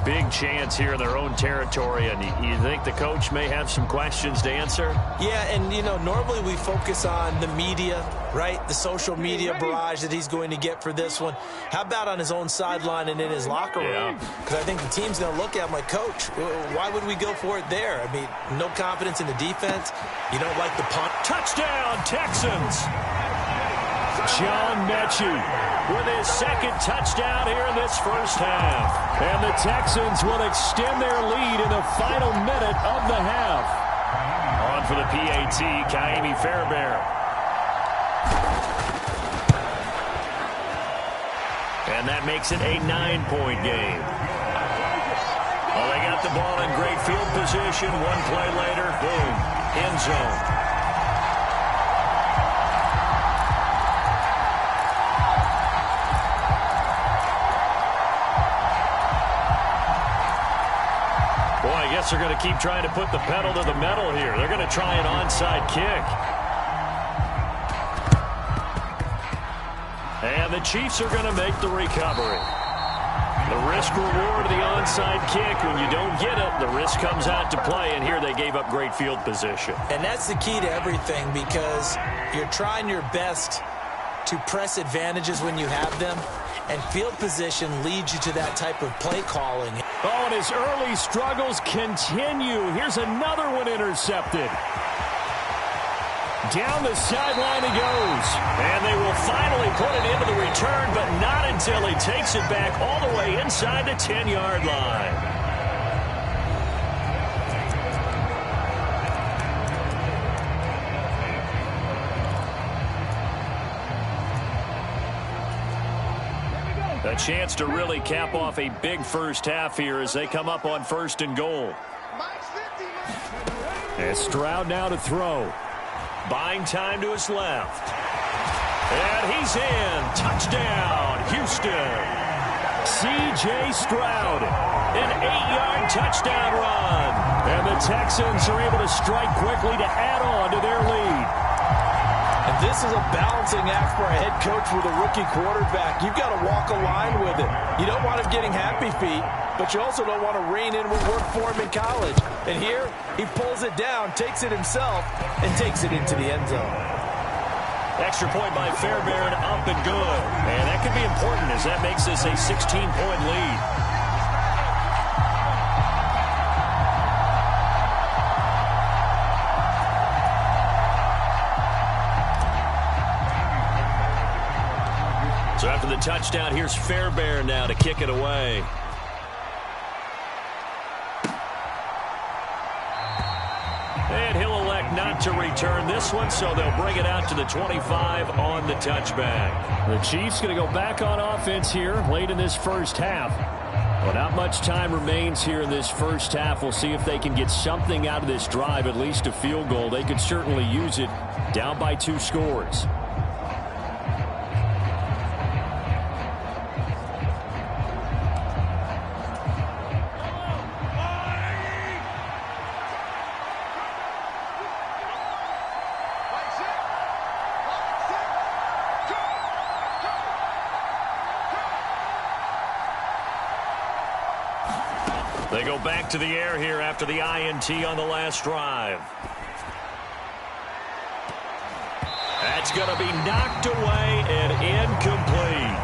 big chance here in their own territory. And you think the coach may have some questions to answer? Yeah, and, you know, normally we focus on the media, right? The social media barrage that he's going to get for this one. How about on his own sideline and in his locker room? Because I think the team's going to look at him like, Coach, why would we go for it there? I mean, no confidence in the defense. You don't like the punt. Touchdown, Texans! John Mechie with his 2nd touchdown here in this first half. And the Texans will extend their lead in the final minute of the half. On for the PAT, Kaimi Fairbairn. And that makes it a 9-point game. Well, they got the ball in great field position. One play later, boom, end zone. Boy, I guess they're going to keep trying to put the pedal to the metal here. They're going to try an onside kick. And the Chiefs are going to make the recovery. The risk-reward of the onside kick, when you don't get it, the risk comes out to play, and here they gave up great field position. And that's the key to everything, because you're trying your best to press advantages when you have them, and field position leads you to that type of play calling. Oh, and his early struggles continue. Here's another one intercepted. Down the sideline he goes. And they will finally put it into the return, but not until he takes it back all the way inside the 10-yard line. A chance to really cap off a big first half here as they come up on 1st and goal. And Stroud now to throw. Buying time to his left. And he's in. Touchdown, Houston. C.J. Stroud. An 8-yard touchdown run. And the Texans are able to strike quickly to add on to their lead. And this is a balancing act for a head coach with a rookie quarterback. You've got to walk a line with it. You don't want him getting happy feet, but you also don't want to rein in what worked for him in college. And here, he pulls it down, takes it himself, and takes it into the end zone. Extra point by Fairbairn, up and good. And that could be important as that makes this a 16-point lead. So after the touchdown, here's Fairbairn now to kick it away. And he'll elect not to return this one, so they'll bring it out to the 25 on the touchback. The Chiefs going to go back on offense here late in this first half. Well, not much time remains here in this first half. We'll see if they can get something out of this drive, at least a field goal. They could certainly use it down by 2 scores. They go back to the air here after the INT on the last drive. That's going to be knocked away and incomplete.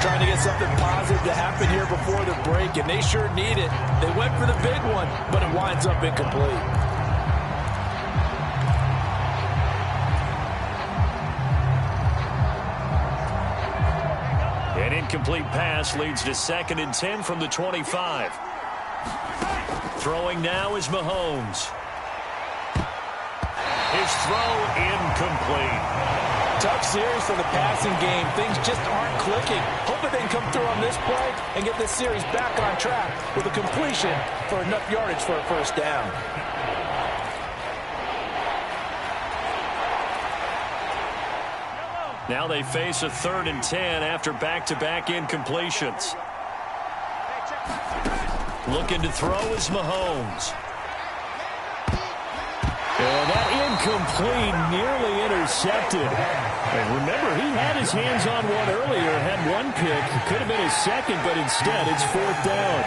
Trying to get something positive to happen here before the break, and they sure need it. They went for the big one, but it winds up incomplete. An incomplete pass leads to 2nd and 10 from the 25. Throwing now is Mahomes. His throw incomplete. Tough series for the passing game. Things just aren't clicking. Hoping they can come through on this play and get this series back on track with a completion for enough yardage for a first down. Now they face a 3rd and 10 after back-to-back incompletions. Looking to throw is Mahomes. And that incomplete, nearly intercepted. And remember, he had his hands on one earlier, had one pick. Could have been his second, but instead it's 4th down.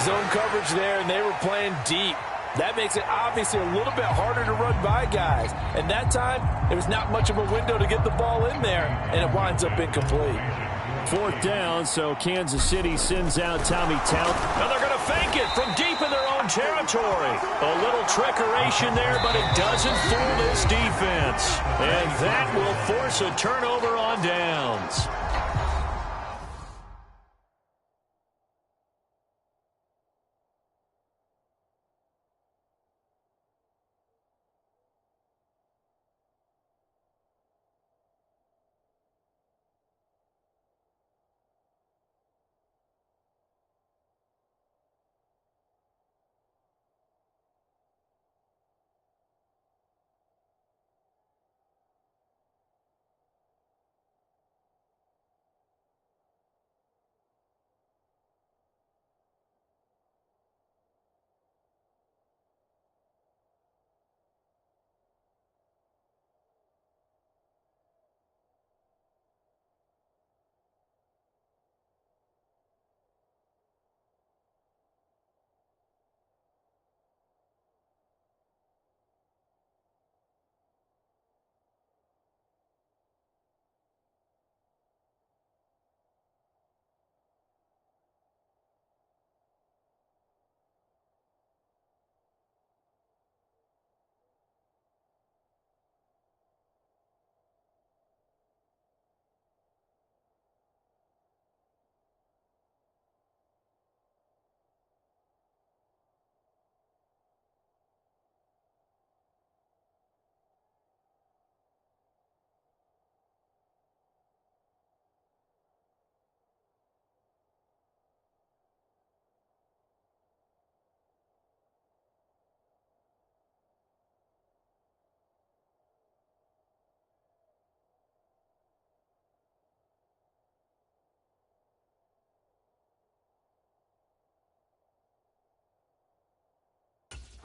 Zone coverage there, and they were playing deep. That makes it obviously a little bit harder to run by guys. And that time, there was not much of a window to get the ball in there, and it winds up incomplete. 4th down, so Kansas City sends out Tommy Tout. Now they're going to fake it from deep in their own territory. A little trickeration there, but it doesn't fool this defense. And that will force a turnover on downs.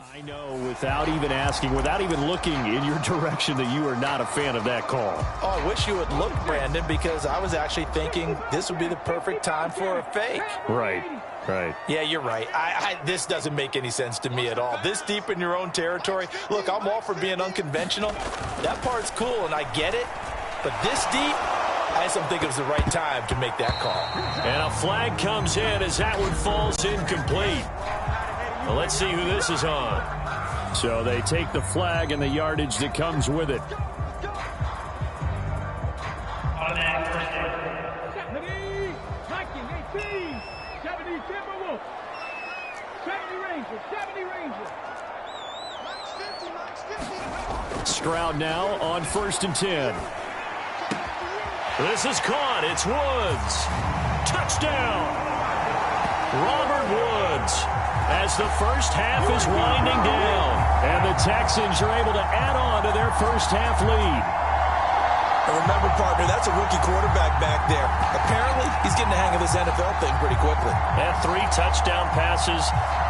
I know, without even asking, without even looking in your direction, that you are not a fan of that call. Oh, I wish you would look, Brandon, because I was actually thinking this would be the perfect time for a fake. Right. Yeah, you're right. This doesn't make any sense to me at all. This deep in your own territory. Look, I'm all for being unconventional. That part's cool, and I get it. But this deep, I just don't think it was the right time to make that call. And a flag comes in as that one falls incomplete. Well, let's see who this is on. So they take the flag and the yardage that comes with it. Stroud now on 1st and 10. This is caught. It's Woods. Touchdown. Robert Woods. As the first half is winding down. And the Texans are able to add on to their first half lead. And remember, partner, that's a rookie quarterback back there. Apparently, he's getting the hang of this NFL thing pretty quickly. And 3 touchdown passes.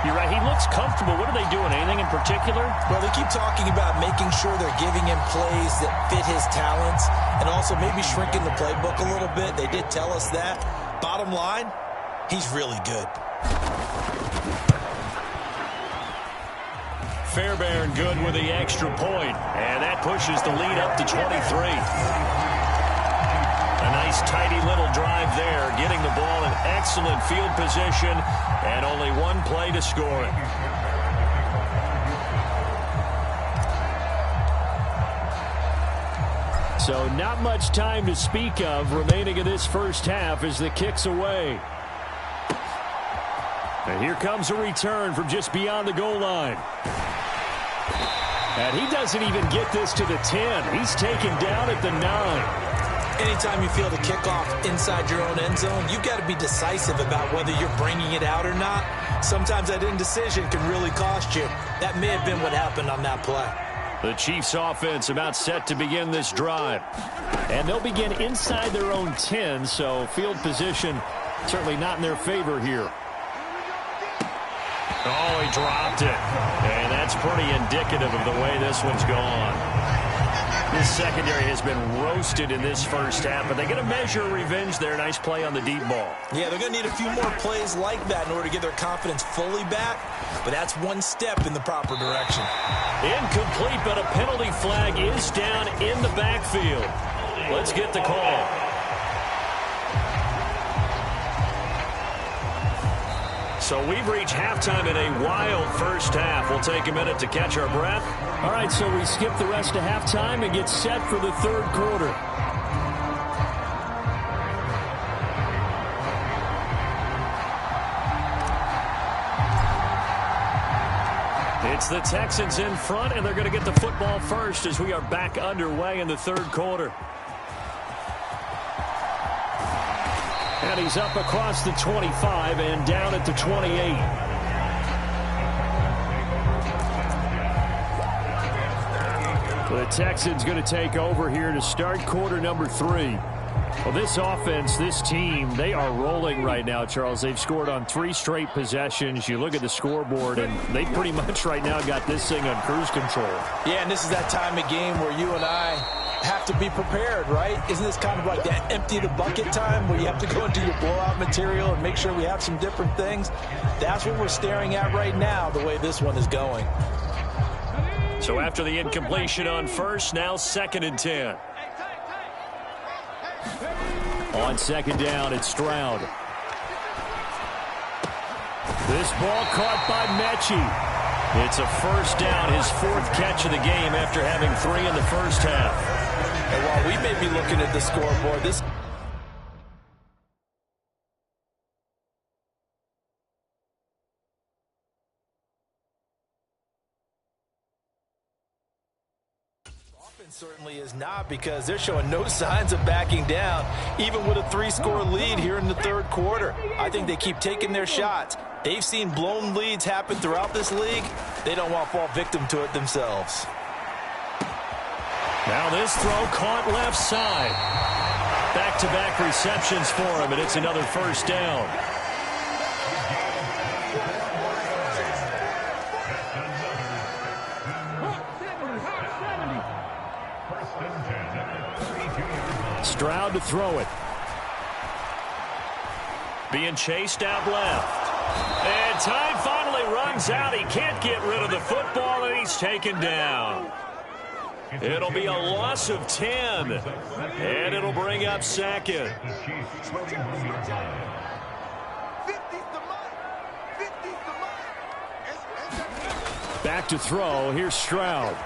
You're right, he looks comfortable. What are they doing? Anything in particular? Well, they keep talking about making sure they're giving him plays that fit his talents and also maybe shrinking the playbook a little bit. They did tell us that. Bottom line, he's really good. Fairbairn good with the extra point. And that pushes the lead up to 23. A nice tidy little drive there, getting the ball in excellent field position, and only one play to score it. So not much time to speak of remaining in this first half as the kick's away. And here comes a return from just beyond the goal line. And he doesn't even get this to the 10. He's taken down at the 9. Anytime you feel the kickoff inside your own end zone, you've got to be decisive about whether you're bringing it out or not. Sometimes that indecision can really cost you. That may have been what happened on that play. The Chiefs offense about set to begin this drive. And they'll begin inside their own 10, so field position certainly not in their favor here. Oh, he dropped it. And that's pretty indicative of the way this one's gone. This secondary has been roasted in this first half, but they're going to measure revenge there. Nice play on the deep ball. Yeah, they're going to need a few more plays like that in order to get their confidence fully back, but that's one step in the proper direction. Incomplete, but a penalty flag is down in the backfield. Let's get the call. So we've reached halftime in a wild first half. We'll take a minute to catch our breath. All right, so we skip the rest of halftime and get set for the third quarter. It's the Texans in front, and they're going to get the football first as we are back underway in the third quarter. And he's up across the 25 and down at the 28. The Texans going to take over here to start quarter number 3. Well, this offense, this team, they are rolling right now, Charles. They've scored on 3 straight possessions. You look at the scoreboard, and they pretty much right now got this thing on cruise control. Yeah, and this is that time of game where you and I have to be prepared, right? Isn't this kind of like that empty the bucket time where you have to go into your blowout material and make sure we have some different things? That's what we're staring at right now, the way this one is going. So after the incompletion on first, now 2nd and 10. On second down, it's Stroud. This ball caught by Mechie. It's a first down, his 4th catch of the game after having 3 in the first half. And while we may be looking at the scoreboard, this offense certainly is not, because they're showing no signs of backing down, even with a 3-score lead here in the third quarter. I think they keep taking their shots. They've seen blown leads happen throughout this league. They don't want to fall victim to it themselves. Now this throw caught left side. Back-to-back receptions for him, and it's another first down. Stroud to throw it. Being chased out left. And time finally runs out. He can't get rid of the football, and he's taken down. It'll be a loss of 10, and it'll bring up second. Back to throw. Here's Stroud.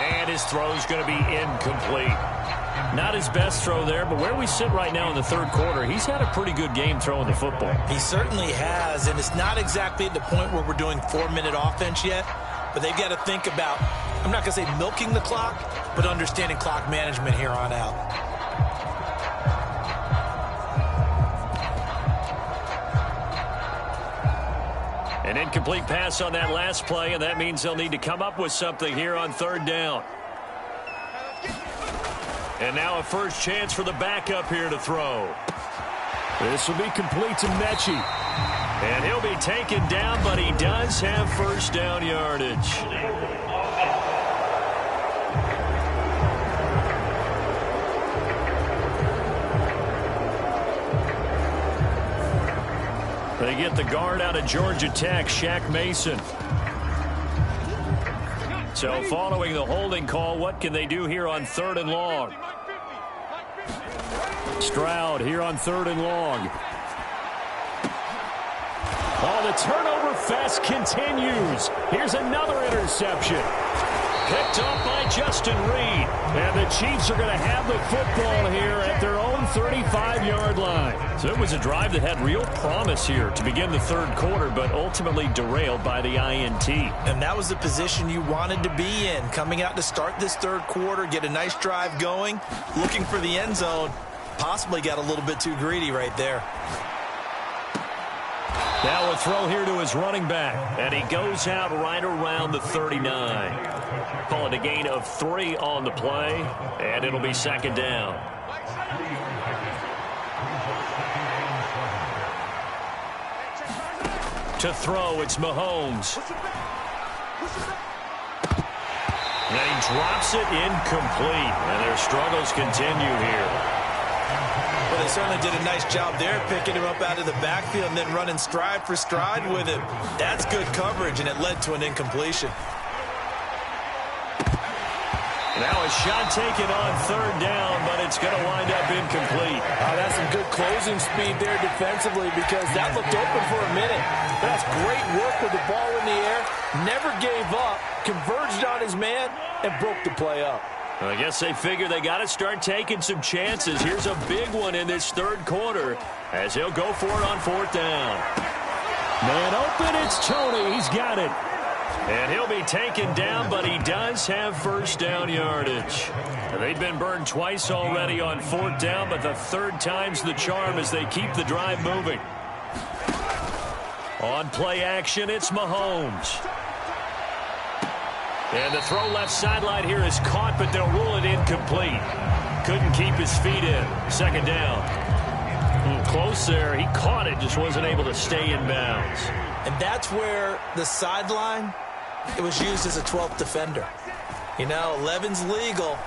And his throw's going to be incomplete. Not his best throw there, but where we sit right now in the third quarter, he's had a pretty good game throwing the football. He certainly has, and it's not exactly at the point where we're doing 4-minute offense yet, but they've got to think about, I'm not going to say milking the clock, but understanding clock management here on out. An incomplete pass on that last play, and that means they'll need to come up with something here on third down. And now a first chance for the backup here to throw. This will be complete to Mechie. And he'll be taken down, but he does have first down yardage. They get the guard out of Georgia Tech, Shaq Mason. So following the holding call, what can they do here on third and long? Stroud here on third and long. Oh, the turnover fest continues. Here's another interception. Picked off by Justin Reed. And the Chiefs are going to have the football here at their own 35-yard line. So it was a drive that had real promise here to begin the third quarter, but ultimately derailed by the INT. And that was the position you wanted to be in, coming out to start this third quarter, get a nice drive going, looking for the end zone. Possibly got a little bit too greedy right there. Now a throw here to his running back, and he goes out right around the 39. Call it a gain of 3 on the play, and it'll be second down. To throw, it's Mahomes. And he drops it incomplete, and their struggles continue here. Well, they certainly did a nice job there, picking him up out of the backfield and then running stride for stride with him. That's good coverage, and it led to an incompletion. Now a shot taken on third down, but it's going to wind up incomplete. That's some good closing speed there defensively, because that looked open for a minute. But that's great work with the ball in the air. Never gave up, converged on his man, and broke the play up. I guess they figure they got to start taking some chances. Here's a big one in this third quarter as he'll go for it on fourth down. Man open, it's Tony. He's got it. And he'll be taken down, but he does have first down yardage. They've been burned twice already on fourth down, but the third time's the charm as they keep the drive moving. On play action, it's Mahomes. And the throw left sideline here is caught, but they'll rule it incomplete. Couldn't keep his feet in. Second down. Close there. He caught it, just wasn't able to stay in bounds. And that's where the sideline, it was used as a 12th defender. You know, 11's legal.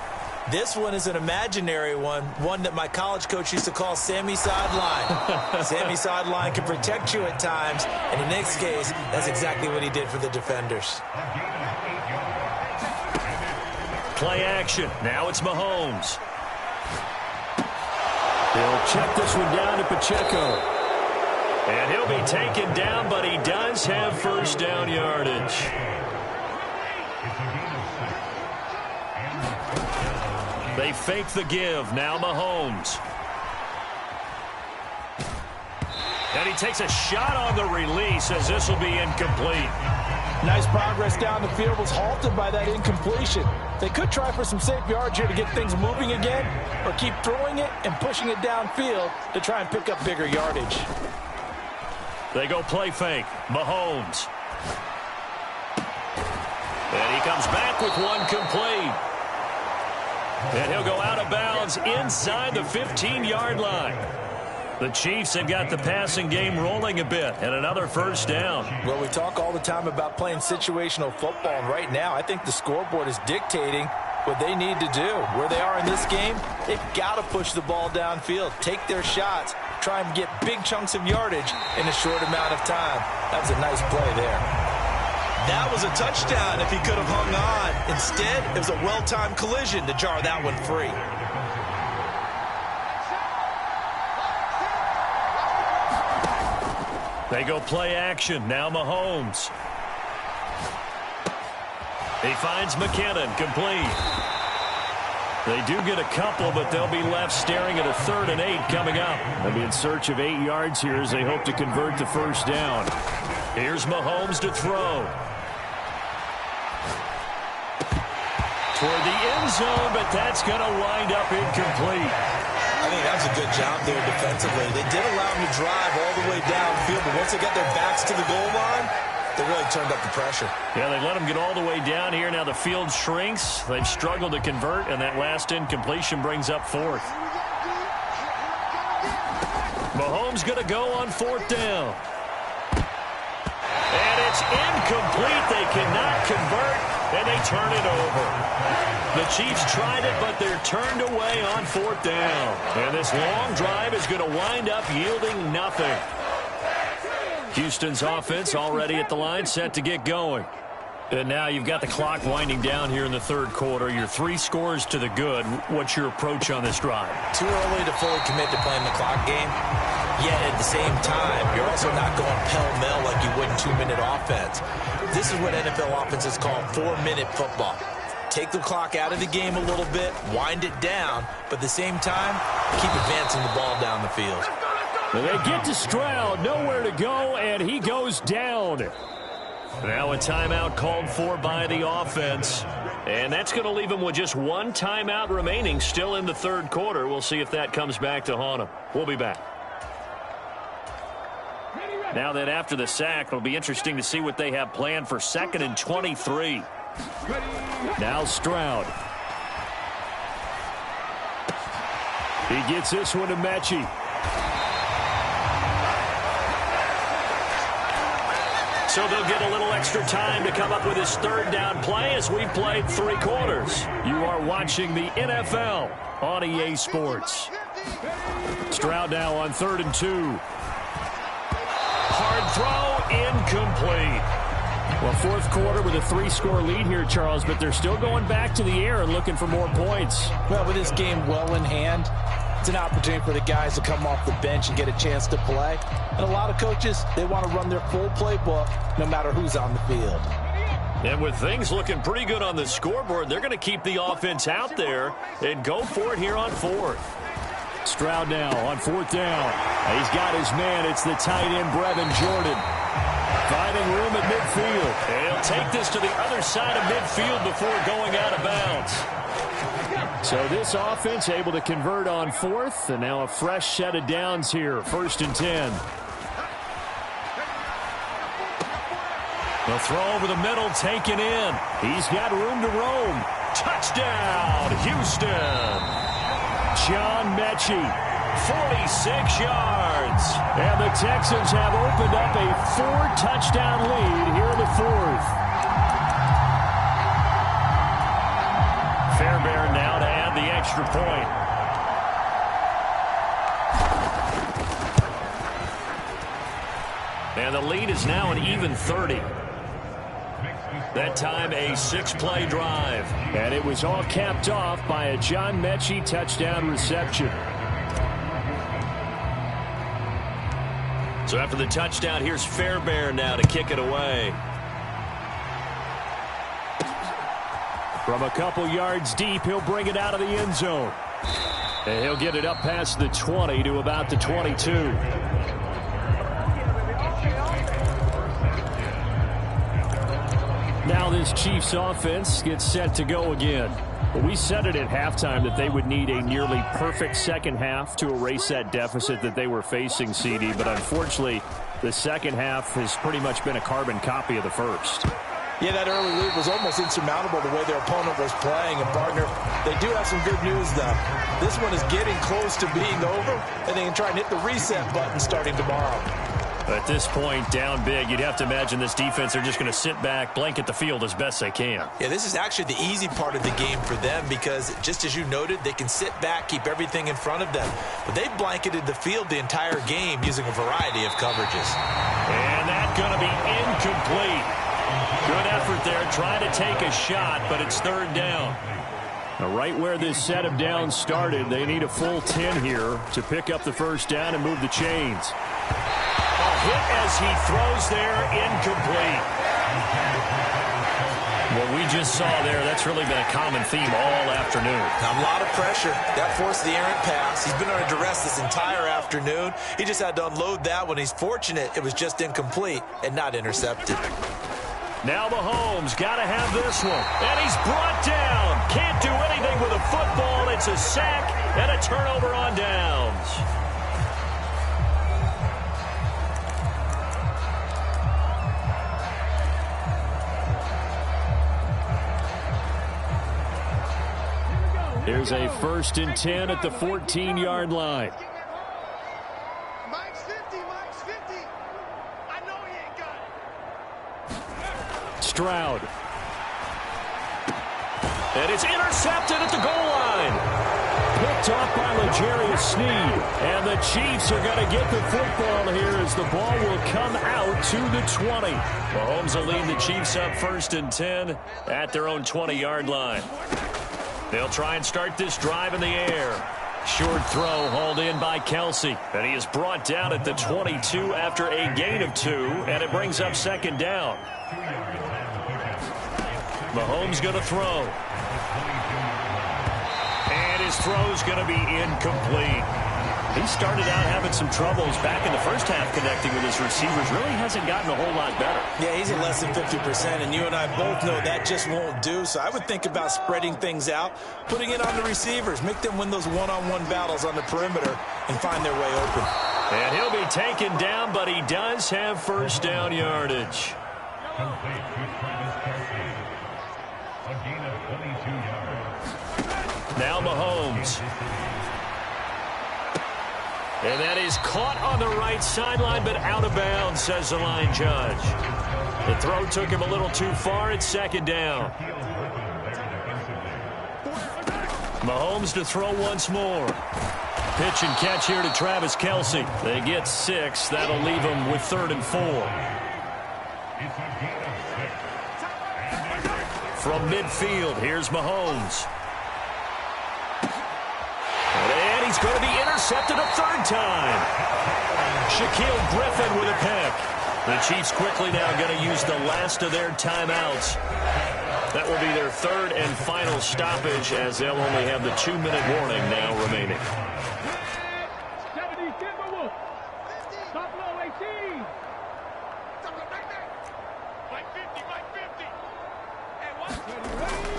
This one is an imaginary one that my college coach used to call Sammy Sideline. Sammy Sideline can protect you at times, and in this case, that's exactly what he did for the defenders. Play action. Now it's Mahomes. They'll check this one down to Pacheco. And he'll be taken down, but he does have first down yardage. They fake the give. Now Mahomes. And he takes a shot on the release as this will be incomplete. Nice progress down the field, was halted by that incompletion. They could try for some safe yards here to get things moving again, or keep throwing it and pushing it downfield to try and pick up bigger yardage. They go play fake. Mahomes. And he comes back with one complete. And he'll go out of bounds inside the 15-yard line. The Chiefs have got the passing game rolling a bit, and another first down. Well, we talk all the time about playing situational football, and right now I think the scoreboard is dictating what they need to do. Where they are in this game, they've got to push the ball downfield, take their shots, try and get big chunks of yardage in a short amount of time. That was a nice play there. That was a touchdown if he could have hung on. Instead, it was a well-timed collision to jar that one free. They go play action. Now Mahomes. He finds McKinnon, complete. They do get a couple, but they'll be left staring at a 3rd and 8 coming up. They'll be in search of 8 yards here as they hope to convert the first down. Here's Mahomes to throw. Toward the end zone, but that's going to wind up incomplete. I think that was a good job there defensively. They did allow him to drive all the way downfield, but once they got their backs to the goal line, they really turned up the pressure. Yeah, they let him get all the way down here. Now the field shrinks. They've struggled to convert, and that last incompletion brings up 4th. Mahomes going to go on 4th down. And it's incomplete. They cannot convert, and they turn it over. The Chiefs tried it, but they're turned away on 4th down. And this long drive is going to wind up yielding nothing. Houston's offense already at the line, set to get going. And now you've got the clock winding down here in the 3rd quarter. You're 3 scores to the good. What's your approach on this drive? Too early to fully commit to playing the clock game. Yet at the same time, you're also not going pell-mell like you would in 2-minute offense. This is what NFL offenses call 4-minute football. Take the clock out of the game a little bit, wind it down, but at the same time, keep advancing the ball down the field. They get to Stroud, nowhere to go, and he goes down. Now a timeout called for by the offense. And that's going to leave him with just 1 timeout remaining still in the 3rd quarter. We'll see if that comes back to haunt him. We'll be back. Now that after the sack, it'll be interesting to see what they have planned for 2nd and 23. Now Stroud. He gets this one to Mechie. So they'll get a little extra time to come up with his 3rd down play as we've played 3 quarters. You are watching the NFL on EA Sports. Stroud now on 3rd and 2. Hard throw, incomplete. Well, 4th quarter with a 3-score lead here, Charles, but they're still going back to the air and looking for more points. Well, with this game well in hand, it's an opportunity for the guys to come off the bench and get a chance to play. And a lot of coaches, they want to run their full playbook no matter who's on the field. And with things looking pretty good on the scoreboard, they're going to keep the offense out there and go for it here on 4th. Stroud now on 4th down. He's got his man. It's the tight end, Brevin Jordan. Finding room at midfield. And he'll take this to the other side of midfield before going out of bounds. So this offense able to convert on 4th, and now a fresh set of downs here. 1st and 10. The throw over the middle taken in. He's got room to roam. Touchdown, Houston. John Mechie, 46 yards. And the Texans have opened up a 4-touchdown lead here in the 4th. Fairbairn now to add the extra point. And the lead is now an even 30. That time a 6-play drive. And it was all capped off by a John Mechie touchdown reception. So after the touchdown, here's Fairbairn now to kick it away. From a couple yards deep, he'll bring it out of the end zone. And he'll get it up past the 20 to about the 22. Now this Chiefs offense gets set to go again. Well, we said it at halftime that they would need a nearly perfect second half to erase that deficit that they were facing, CD. But unfortunately, the second half has pretty much been a carbon copy of the first. Yeah, that early lead was almost insurmountable the way their opponent was playing. And, partner, they do have some good news, though. This one is getting close to being over, and they can try and hit the reset button starting tomorrow. At this point, down big, you'd have to imagine this defense, they're just going to sit back, blanket the field as best they can. Yeah, this is actually the easy part of the game for them because, just as you noted, they can sit back, keep everything in front of them. But they've blanketed the field the entire game using a variety of coverages. And that's going to be incomplete. Good effort there, trying to take a shot, but it's third down. Now, right where this set of downs started, they need a full 10 here to pick up the first down and move the chains. A hit as he throws there, incomplete. What we just saw there, that's really been a common theme all afternoon. Now, a lot of pressure. That forced the errant pass. He's been under duress this entire afternoon. He just had to unload that one. He's fortunate it was just incomplete and not intercepted. Now Mahomes got to have this one. And he's brought down. Can't do anything with a football. It's a sack and a turnover on downs. Here's a 1st and 10 at the 14-yard line. Mike's 50, Mike's 50. I know he ain't got it. Stroud. And it's intercepted at the goal line. Picked off by L'Jarius Sneed. And the Chiefs are going to get the football here as the ball will come out to the 20. Mahomes will lead the Chiefs up 1st and 10 at their own 20-yard line. They'll try and start this drive in the air. Short throw hauled in by Kelsey. And he is brought down at the 22 after a gain of 2. And it brings up 2nd down. Mahomes going to throw. And his throw's going to be incomplete. He started out having some troubles back in the first half connecting with his receivers. Really hasn't gotten a whole lot better. Yeah, he's at less than 50%, and you and I both know that just won't do. So I would think about spreading things out, putting it on the receivers, make them win those one-on-one battles on the perimeter and find their way open. And he'll be taken down, but he does have first down yardage. Now Mahomes. And that is caught on the right sideline, but out of bounds, says the line judge. The throw took him a little too far. It's 2nd down. Mahomes to throw once more. Pitch and catch here to Travis Kelsey. They get 6. That'll leave them with 3rd and 4. From midfield, here's Mahomes. And he's going to be intercepted a 3rd time. Shaquille Griffin with a pick. The Chiefs quickly now going to use the last of their timeouts. That will be their 3rd and final stoppage as they'll only have the 2-minute warning now remaining.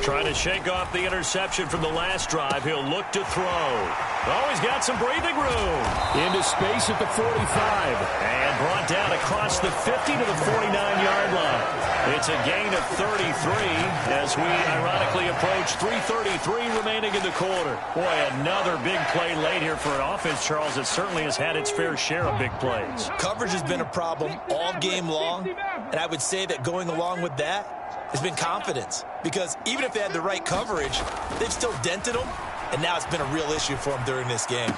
Trying to shake off the interception from the last drive. He'll look to throw. Oh, he's got some breathing room. Into space at the 45. And brought down across the 50 to the 49-yard line. It's a gain of 33 as we ironically approach 3:33 remaining in the quarter. Boy, another big play late here for an offense, Charles, that certainly has had its fair share of big plays. Coverage has been a problem all game long, and I would say that going along with that has been confidence, because even if they had the right coverage, they've still dented them, and now it's been a real issue for them during this game.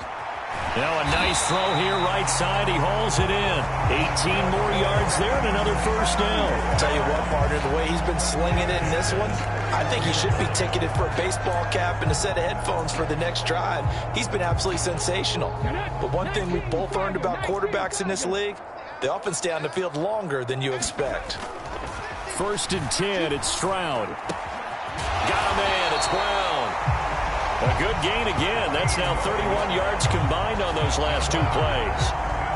Now a nice throw here, right side. He hauls it in. 18 more yards there and another first down. I'll tell you what, partner, the way he's been slinging it in this one, I think he should be ticketed for a baseball cap and a set of headphones for the next drive. He's been absolutely sensational. But one thing we've both learned about quarterbacks in this league, they often stay on the field longer than you expect. 1st and 10, it's Stroud. Got a man, it's Brown. A good gain again. That's now 31 yards combined on those last 2 plays.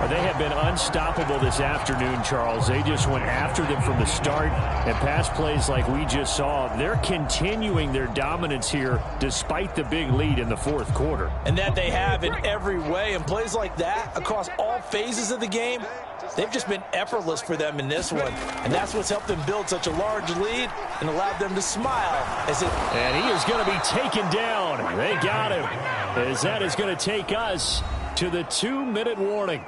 They have been unstoppable this afternoon, Charles. They just went after them from the start, and pass plays like we just saw, they're continuing their dominance here despite the big lead in the 4th quarter. And that they have in every way, and plays like that across all phases of the game, they've just been effortless for them in this one. And that's what's helped them build such a large lead and allowed them to smile as it. And he is going to be taken down. They got him. As that is going to take us to the 2-minute warning.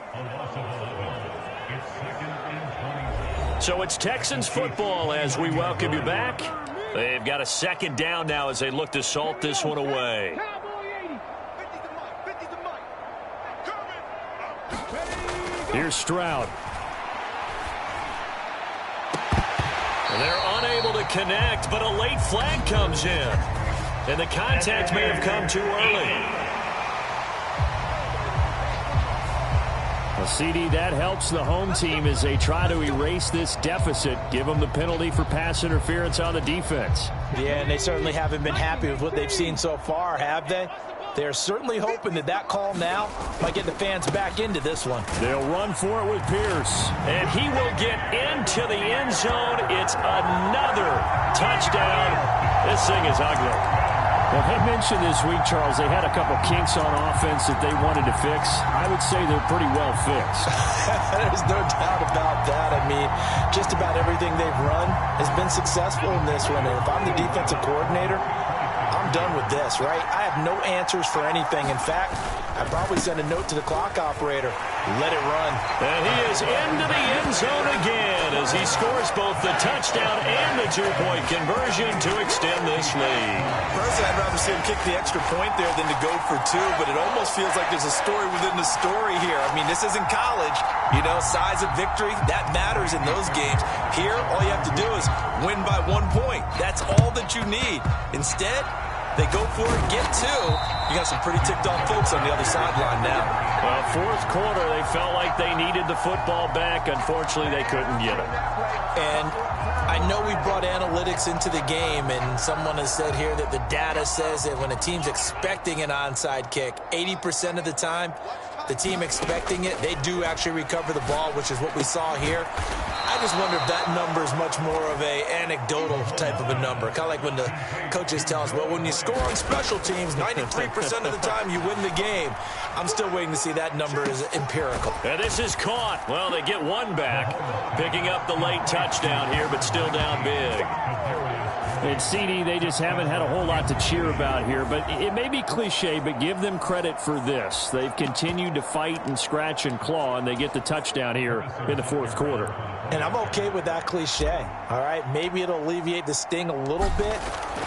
So it's Texans football as we welcome you back. They've got a second down now as they look to salt this one away. Here's Stroud. And they're unable to connect, but a late flag comes in. And the contact may have come too early. Well, CD, that helps the home team as they try to erase this deficit, give them the penalty for pass interference on the defense. Yeah, and they certainly haven't been happy with what they've seen so far, have they? They're certainly hoping that that call now might get the fans back into this one. They'll run for it with Pierce. And he will get into the end zone. It's another touchdown. This thing is ugly. Well, they mentioned this week, Charles, they had a couple kinks on offense that they wanted to fix. I would say they're pretty well fixed. There's no doubt about that. I mean, just about everything they've run has been successful in this one. And if I'm the defensive coordinator, I'm done with this, right? I have no answers for anything. In fact, I'd probably send a note to the clock operator. Let it run. And he is into the end zone again as he scores both the touchdown and the two-point conversion to extend this lead. Personally, I'd rather see him kick the extra point there than to go for two, but it almost feels like there's a story within the story here. I mean, this isn't college. You know, size of victory, that matters in those games. Here, all you have to do is win by 1 point. That's all that you need. Instead, they go for it, get two. You got some pretty ticked-off folks on the other sideline now. Well, fourth quarter, they felt like they needed the football back. Unfortunately, they couldn't get it. And I know we brought analytics into the game, and someone has said here that the data says that when a team's expecting an onside kick, 80% of the time, the team expecting it, they do actually recover the ball, which is what we saw here. I just wonder if that number is much more of a anecdotal type of a number. Kind of like when the coaches tell us, well, when you score on special teams, 93% of the time you win the game. I'm still waiting to see that number is empirical. And this is caught. Well, they get one back, picking up the late touchdown here, but still down big. And CD, they just haven't had a whole lot to cheer about here, but it may be cliche, but give them credit for this. They've continued to fight and scratch and claw, and they get the touchdown here in the fourth quarter. And I'm okay with that cliche, all right? Maybe it'll alleviate the sting a little bit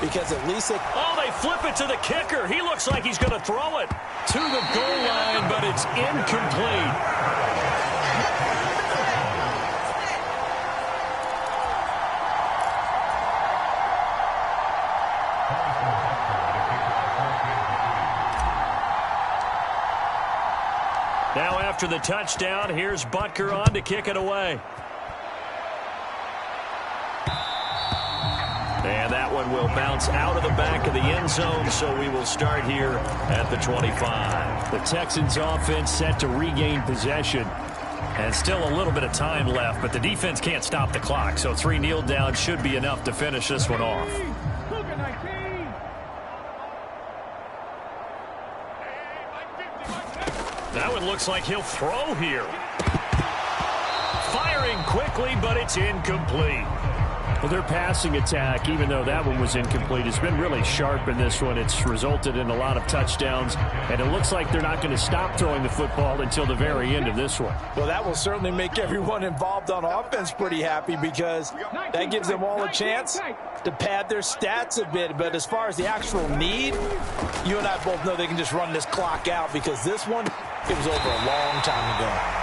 because at least it... Oh, they flip it to the kicker. He looks like he's going to throw it to the goal line, but it's incomplete. Now after the touchdown, here's Butker on to kick it away. And that one will bounce out of the back of the end zone, so we will start here at the 25. The Texans offense set to regain possession. And still a little bit of time left, but the defense can't stop the clock, so 3 kneel downs should be enough to finish this one off. That one looks like he'll throw here. Firing quickly, but it's incomplete. Well, their passing attack, even though that one was incomplete, has been really sharp in this one. It's resulted in a lot of touchdowns, and it looks like they're not going to stop throwing the football until the very end of this one. Well, that will certainly make everyone involved on offense pretty happy because that gives them all a chance to pad their stats a bit. But as far as the actual need, you and I both know they can just run this clock out because this one, it was over a long time ago.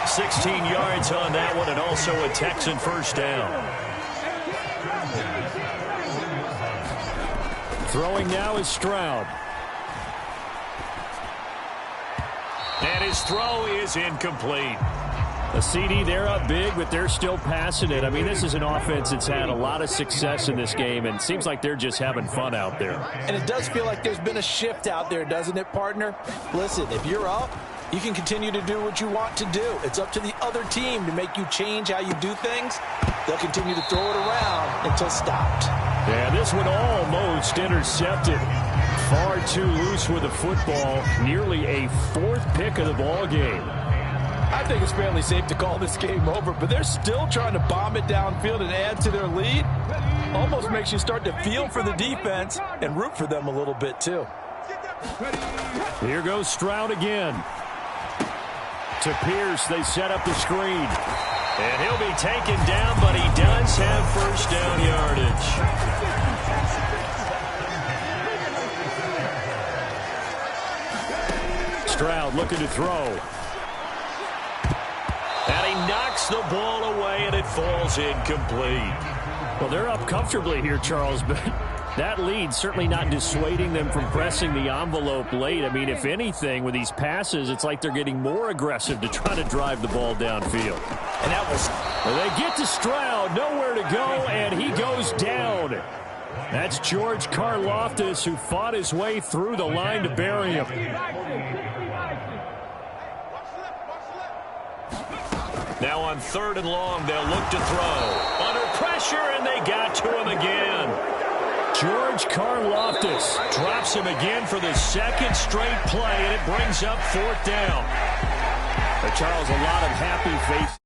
16 yards on that one, and also a Texan first down. Throwing now is Stroud. And his throw is incomplete. A CD, they're up big, but they're still passing it. I mean, this is an offense that's had a lot of success in this game, and it seems like they're just having fun out there. And it does feel like there's been a shift out there, doesn't it, partner? Listen, if you're up, you can continue to do what you want to do. It's up to the other team to make you change how you do things. They'll continue to throw it around until stopped. Yeah, this one almost intercepted. Far too loose with the football. Nearly a fourth pick of the ball game. I think it's fairly safe to call this game over, but they're still trying to bomb it downfield and add to their lead. Almost makes you start to feel for the defense and root for them a little bit, too. Here goes Stroud again. To Pierce, they set up the screen. And he'll be taken down, but he does have first down yardage. Stroud looking to throw. And he knocks the ball away, and it falls incomplete. Well, they're up comfortably here, Charles, but that lead certainly not dissuading them from pressing the envelope late. I mean, if anything, with these passes, it's like they're getting more aggressive to try to drive the ball downfield. And that was... Well, they get to Stroud, nowhere to go, and he goes down. That's George Karlaftis, who fought his way through the line to bury him. Now on 3rd and long, they'll look to throw. Under pressure, and they got to him again. George Karlaftis drops him again for the second straight play, and it brings up 4th down. But Charles, a lot of happy faith.